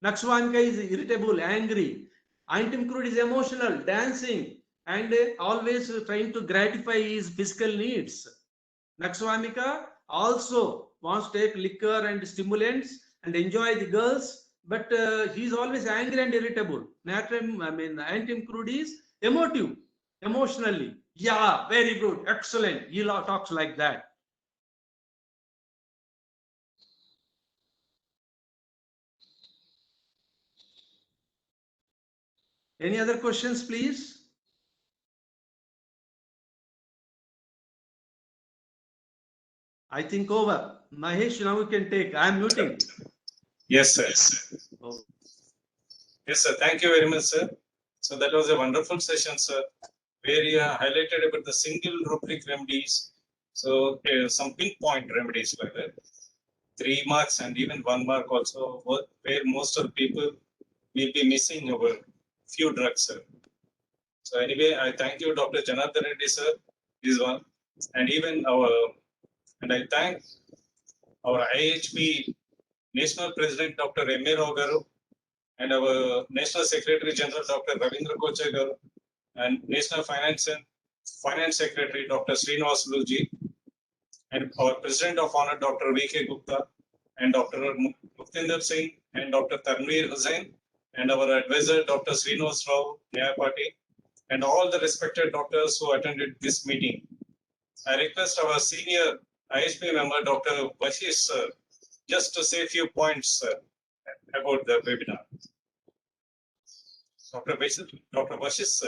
Naxwamika is irritable, angry. Antim-Crude is emotional, dancing, and always trying to gratify his physical needs. Naxwamika also wants to take liquor and stimulants and enjoy the girls, but he is always angry and irritable. Antim-Crude is emotive, emotionally. Yeah, very good, excellent. He talks like that. Any other questions, please? I think over. Mahesh, now you can take. I am muting. Yes, sir. Oh. Yes, sir. Thank you very much, sir. So that was a wonderful session, sir, where you highlighted about the single rubric remedies. So some pinpoint remedies like that. 3 marks and even 1 mark also, where most of the people will be missing over few drugs, sir. So anyway, I thank you, Dr. Janardhan Reddy, sir, this one. And even I thank our IHP National President, Dr. M.A. Rao Garu, and our National Secretary General, Dr. Ravindra Kochai Garu, and National Finance Secretary, Dr. Srinivas Luji, and our President of Honor, Dr. V.K. Gupta, and Dr. Muktinder Singh, and Dr. Tanveer Hussain, and our advisor, Dr. Srinivas Rao Nyayapati, and all the respected doctors who attended this meeting. I request our senior IHP member, Dr. Bashish, sir, just to say a few points about the webinar. Dr. Bashish, sir.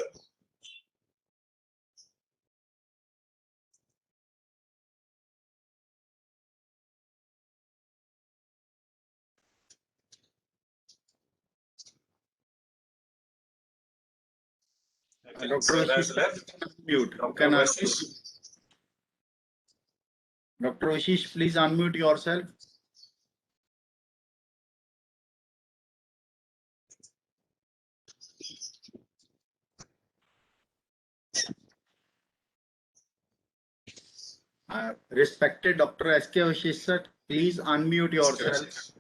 Dr. Ashish, mute. Dr. Bashish. Dr. Ashish, please unmute yourself. Respected Dr. S.K. Ashish, sir, please unmute yourself.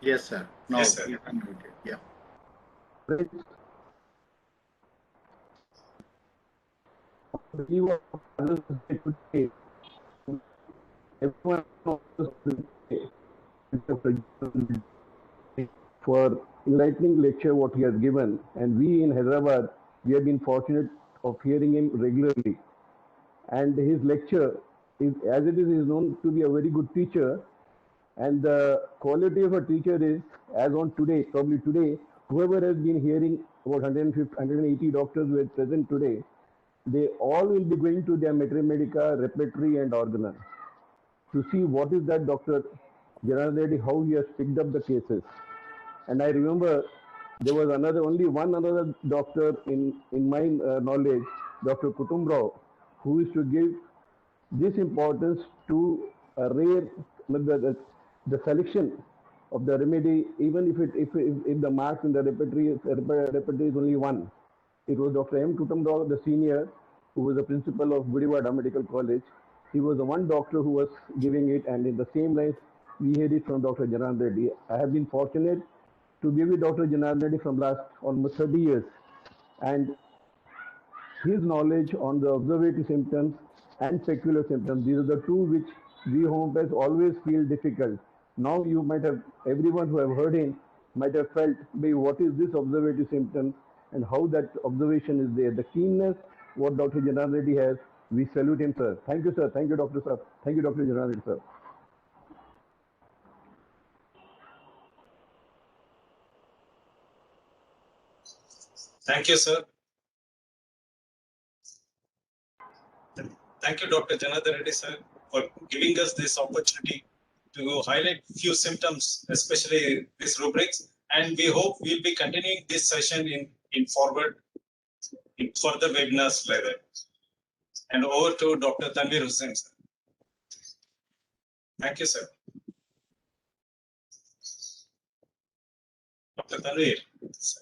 Yes, sir. No, Yes, sir. you unmuted. Yeah. For enlightening lecture what he has given, and we in Hyderabad, we have been fortunate of hearing him regularly, and his lecture is, as it is known to be a very good teacher, and the quality of a teacher is, as on today, probably today, whoever has been hearing about 150, 180 doctors who are present today, they all will be going to their materia medica repertory and organon to see what is that Dr. Janardhan Reddy, how he has picked up the cases. And I remember there was only one other doctor in my knowledge, Dr. Kutum Rao, who used to give this importance to a rare, the selection of the remedy, even if the marks in the repertory is only one. It was Dr. M. Kutumrao, the senior, who was the principal of Gudivada Medical College. He was the one doctor who was giving it, and in the same lines, we had it from Dr. Janardhan Reddy. I have been fortunate to be with Dr. Janardhan Reddy from last almost 30 years, and his knowledge on the observatory symptoms and specular symptoms, these are the two which we homeopaths always feel difficult. Now you might have, everyone who have heard him might have felt, what is this observatory symptom and how that observation is there. The keenness what Dr. Janardhan Reddy has, we salute him, sir. Thank you, sir. Thank you, Dr. Sir. Thank you, Dr. Janardhan Reddy, sir. Thank you, sir. Thank you, Dr. Janardhan Reddy, sir, for giving us this opportunity to highlight few symptoms, especially these rubrics. And we hope we'll be continuing this session in forward, in further webinars like that. And over to Dr. Tanvir Hussain, sir. Thank you, sir. Dr. Tanvir. Sir.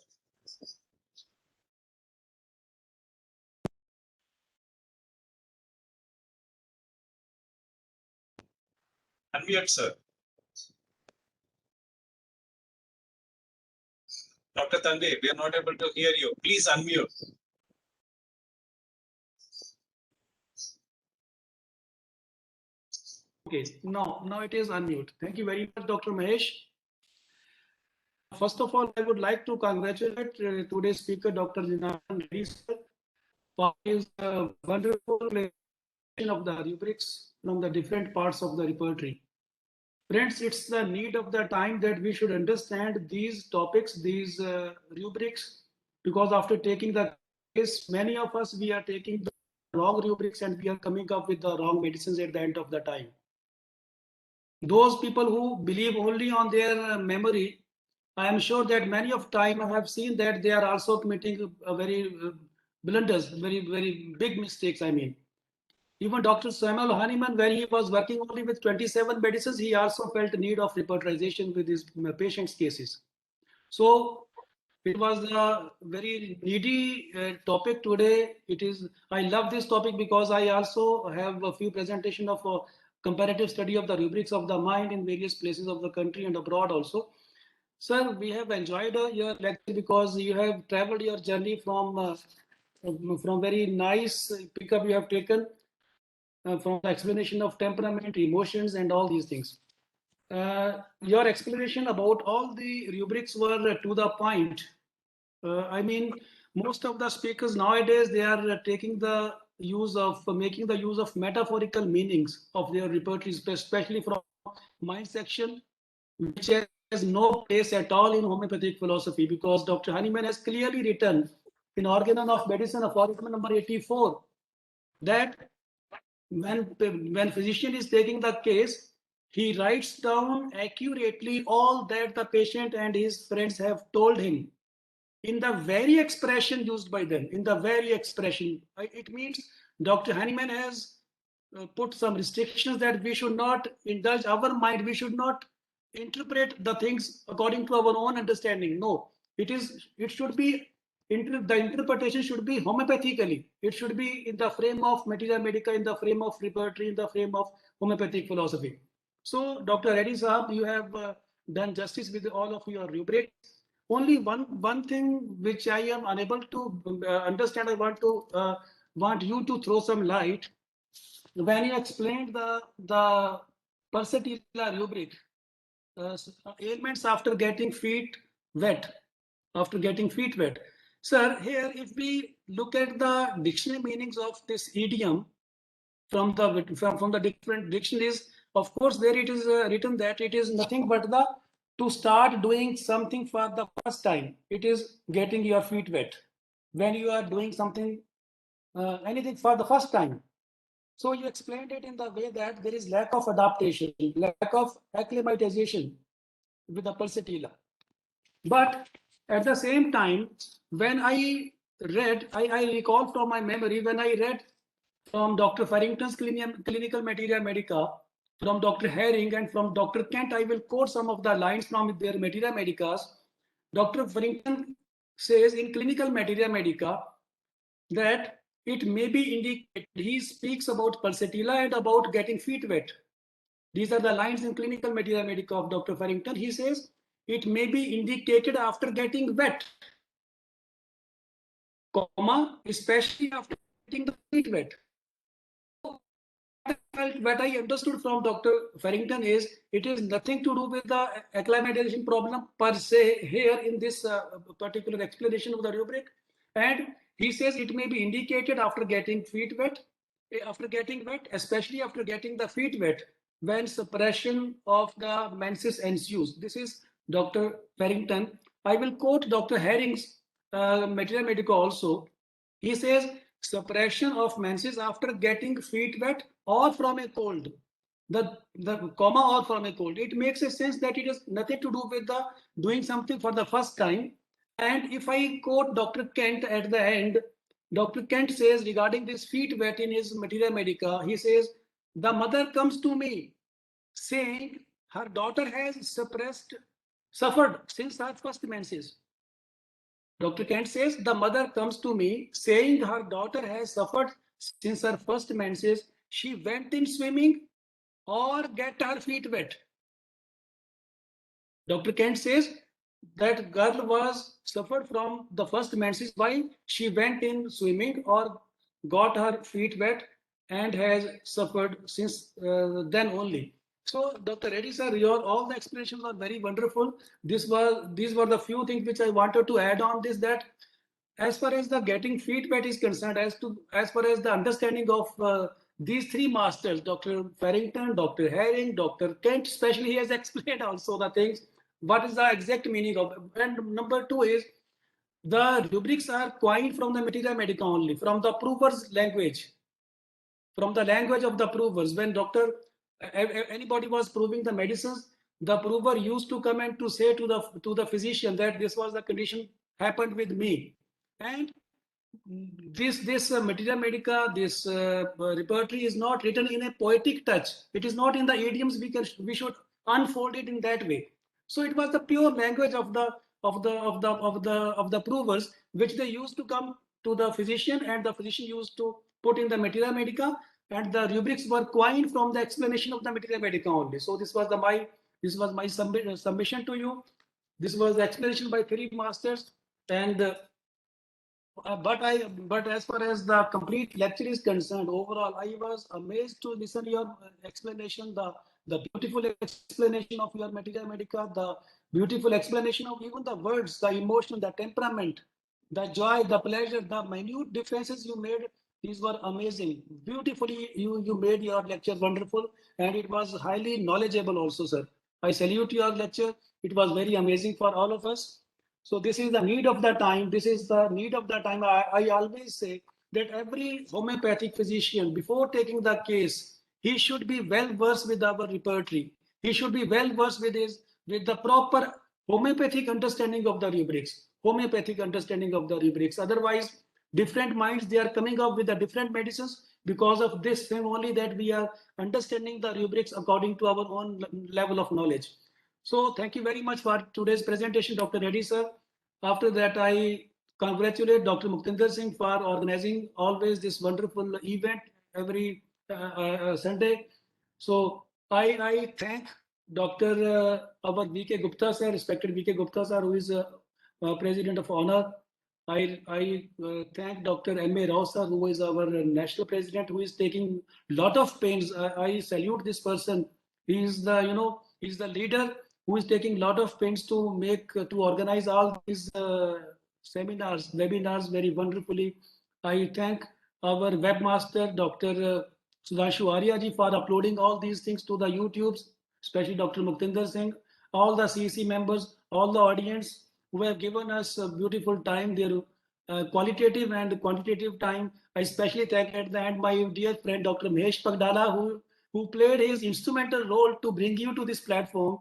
Unmute, sir. Dr. Tanvir, we are not able to hear you. Please unmute. Okay, now it is unmute. Thank you very much, Dr. Mahesh. First of all, I would like to congratulate today's speaker, Dr. Janardhan Reddy, sir, for his wonderful presentation of the rubrics from the different parts of the repertory. Friends, it's the need of the time that we should understand these topics, these rubrics, because after taking the case, many of us, we are taking the wrong rubrics and we are coming up with the wrong medicines at the end of the time. Those people who believe only on their memory, I am sure that many of time I have seen that they are also committing very blunders, very big mistakes. I mean, even Dr. Samuel Hahnemann, when he was working only with 27 medicines, he also felt the need of repertorization with his patients' cases. So it was a very needy topic today. It is. I love this topic because I also have a few presentation of a comparative study of the rubrics of the mind in various places of the country and abroad also. Sir, we have enjoyed your lecture because you have traveled your journey from very nice pickup you have taken from the explanation of temperament, emotions, and all these things. Your explanation about all the rubrics were to the point. I mean, most of the speakers nowadays, they are taking the use of making the use of metaphorical meanings of their repertories, especially from mind section, which has no place at all in homeopathic philosophy, because Dr. Hahnemann has clearly written in Organon of Medicine, aphorism number 84, that when physician is taking the case, he writes down accurately all that the patient and his friends have told him in the very expression used by them, in the very expression. It means Dr. Hahnemann has put some restrictions that we should not indulge our mind, we should not interpret the things according to our own understanding. No, it should be, the interpretation should be homeopathically. It should be in the frame of materia medica, in the frame of repertory, in the frame of homeopathic philosophy. So, Dr. Reddy Sahab, you have done justice with all of your rubrics. Only one thing which I am unable to understand, I want you to throw some light. When you explained the Persatilla rubric, ailments after getting feet wet, Sir, here if we look at the dictionary meanings of this idiom from the different dictionaries, of course there it is written that it is nothing but to start doing something for the first time. It is getting your feet wet when you are doing something, anything for the first time. So you explained it in the way that there is lack of adaptation, lack of acclimatization with the pulsatilla. But at the same time, when I read, I recall from my memory, when I read from Dr. Farrington's Clinical Materia Medica, from Dr. Herring and from Dr. Kent, I will quote some of the lines from their Materia Medicas. Dr. Farrington says in Clinical Materia Medica that it may be indicated, he speaks about pulsatilla and about getting feet wet. These are the lines in Clinical Materia Medica of Dr. Farrington. He says it may be indicated after getting wet, comma, especially after getting the feet wet. What I understood from Dr. Farrington is it is nothing to do with the acclimatization problem per se here in this particular explanation of the rubric. And he says it may be indicated after getting feet wet, especially after getting the feet wet, when suppression of the menses ensues. This is Dr. Farrington. I will quote Dr. Herring's Materia Medica also. He says suppression of menses after getting feet wet or from a cold. The comma or from a cold. It makes a sense that it has nothing to do with the doing something for the first time. And if I quote Dr. Kent at the end, Dr. Kent says regarding this feet wet in his Materia Medica, he says, the mother comes to me saying her daughter has suffered since her first menses. Dr. Kent says, the mother comes to me saying her daughter has suffered since her first menses. She went in swimming or get her feet wet. Dr. Kent says that girl was suffered from the first menses while she went in swimming or got her feet wet and has suffered since then only. So, Dr. Reddy sir, all the explanations are very wonderful. These were the few things which I wanted to add on this, that as far as the getting feet wet is concerned, as far as the understanding of these three masters, Dr. Farrington, Dr. Herring, Dr. Kent, especially, he has explained also the things, what is the exact meaning of. And number two is, the rubrics are coined from the Materia Medica only, from the prover's language, from the language of the provers. When anybody was proving the medicines, the prover used to come and to say to the physician that this was the condition happened with me. And this Materia Medica, this repertory is not written in a poetic touch. It is not in the idioms. We should unfold it in that way. So it was the pure language of the provers, which they used to come to the physician, and the physician used to put in the Materia Medica, and the rubrics were coined from the explanation of the Materia Medica only. So this was my submission to you. This was the explanation by three masters, and but as far as the complete lecture is concerned, overall, I was amazed to listen your explanation, the beautiful explanation of your Materia Medica, the beautiful explanation of even the words, the emotion, the temperament, the joy, the pleasure, the minute differences you made. These were amazing. Beautifully, you made your lecture wonderful, and it was highly knowledgeable also, sir. I salute your lecture. It was very amazing for all of us. So this is the need of the time. This is the need of the time. I always say that every homeopathic physician, before taking the case, he should be well versed with our repertory. He should be well versed with the proper homeopathic understanding of the rubrics. Otherwise, different minds, they are coming up with the different medicines. Because of this thing only, that we are understanding the rubrics according to our own level of knowledge. So thank you very much for today's presentation, Dr. Reddy sir. After that, I congratulate Dr. Muktinder Singh for organizing always this wonderful event every Sunday. So I thank Dr. Our VK Gupta sir, respected VK Gupta sir, who is President of Honor. I thank Dr. M.A. Rao sir, who is our national president, who is taking a lot of pains. I salute this person. He is he's the leader who is taking a lot of pains to organize all these webinars very wonderfully. I thank our webmaster, Dr. Sudhanshu Arya ji, for uploading all these things to the YouTubes, especially Dr. Muktinder Singh, all the CEC members, all the audience who have given us a beautiful time, their qualitative and quantitative time. I especially thank at the end my dear friend Dr. Mahesh Pagdala, who played his instrumental role to bring you to this platform.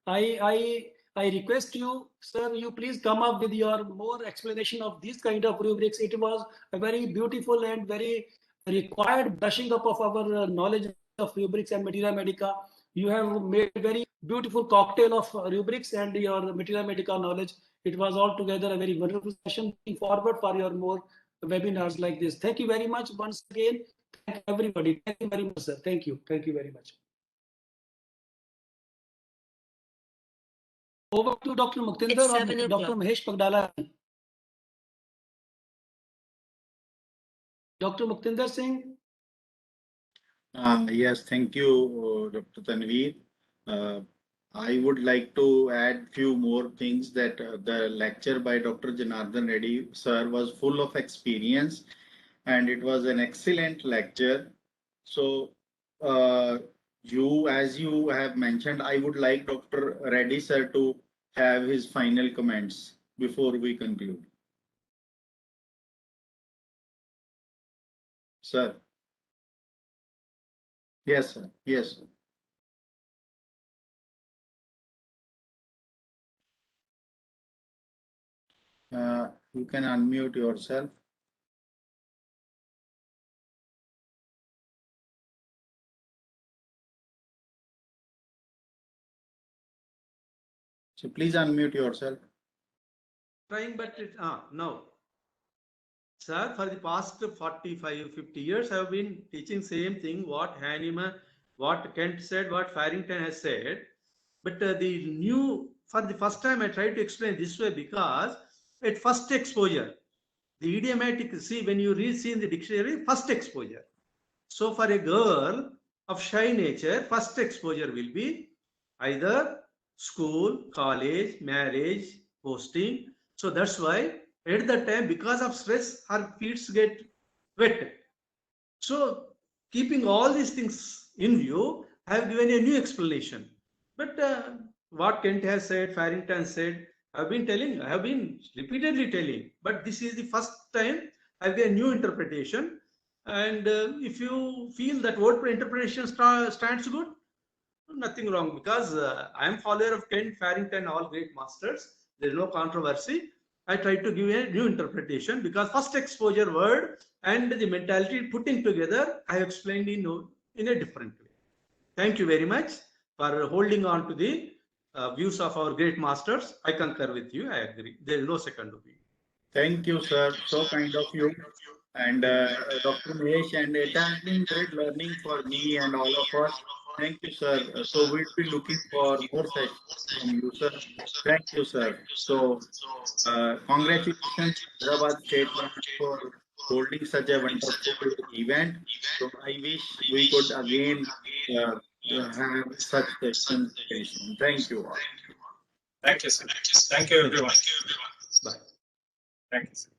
I request you, sir, you please come up with your more explanation of these kind of rubrics. It was a very beautiful and very required brushing up of our knowledge of rubrics and Materia Medica. You have made very beautiful cocktail of rubrics and your Materia Medica knowledge. It was altogether a very wonderful session. Looking forward for your more webinars like this. Thank you very much once again. Thank everybody. Thank you very much, sir. Thank you. Thank you very much. Over to Dr. Muktinder or 7 Dr. Mahesh Pagdala. Dr. Muktinder Singh. Yes, thank you, Dr. Tanveer. I would like to add few more things that the lecture by Dr. Janardhan Reddy sir was full of experience and it was an excellent lecture. So as you have mentioned, I would like Dr. Reddy sir to have his final comments before we conclude. Sir. Yes, sir. Yes, sir. You can unmute yourself. So please unmute yourself. Trying, but no. Sir, for the past 45, 50 years, I have been teaching same thing, what Hahnemann, what Kent said, what Farrington has said. But for the first time, I tried to explain this way because at first exposure, the idiomatic, see, when you see in the dictionary, first exposure. So for a girl of shy nature, first exposure will be either school, college, marriage, posting. So that's why at that time, because of stress, her feet get wet. So keeping all these things in view, I have given a new explanation. But what Kent has said, Farrington said, I have been repeatedly telling, but this is the first time I have a new interpretation. And if you feel that word interpretation stands good, nothing wrong, because I am follower of Kent, Farrington, all great masters. There is no controversy. I try to give a new interpretation because first exposure word and the mentality putting together, I have explained in a different way. Thank you very much for holding on to the views of our great masters. I concur with you. I agree. There is no second opinion. Thank you, sir. So kind of you. And Dr. Mahesh, and it has been great learning for me and all of us. Thank you, sir. So we'll be looking for more sessions from you, sir. Thank you, sir. So congratulations, Hyderabad State Branch, for holding such a wonderful event. So I wish we could again have such sessions very soon. Thank you all. Thank you, sir. Thank you, everyone. Bye. Thank you, sir.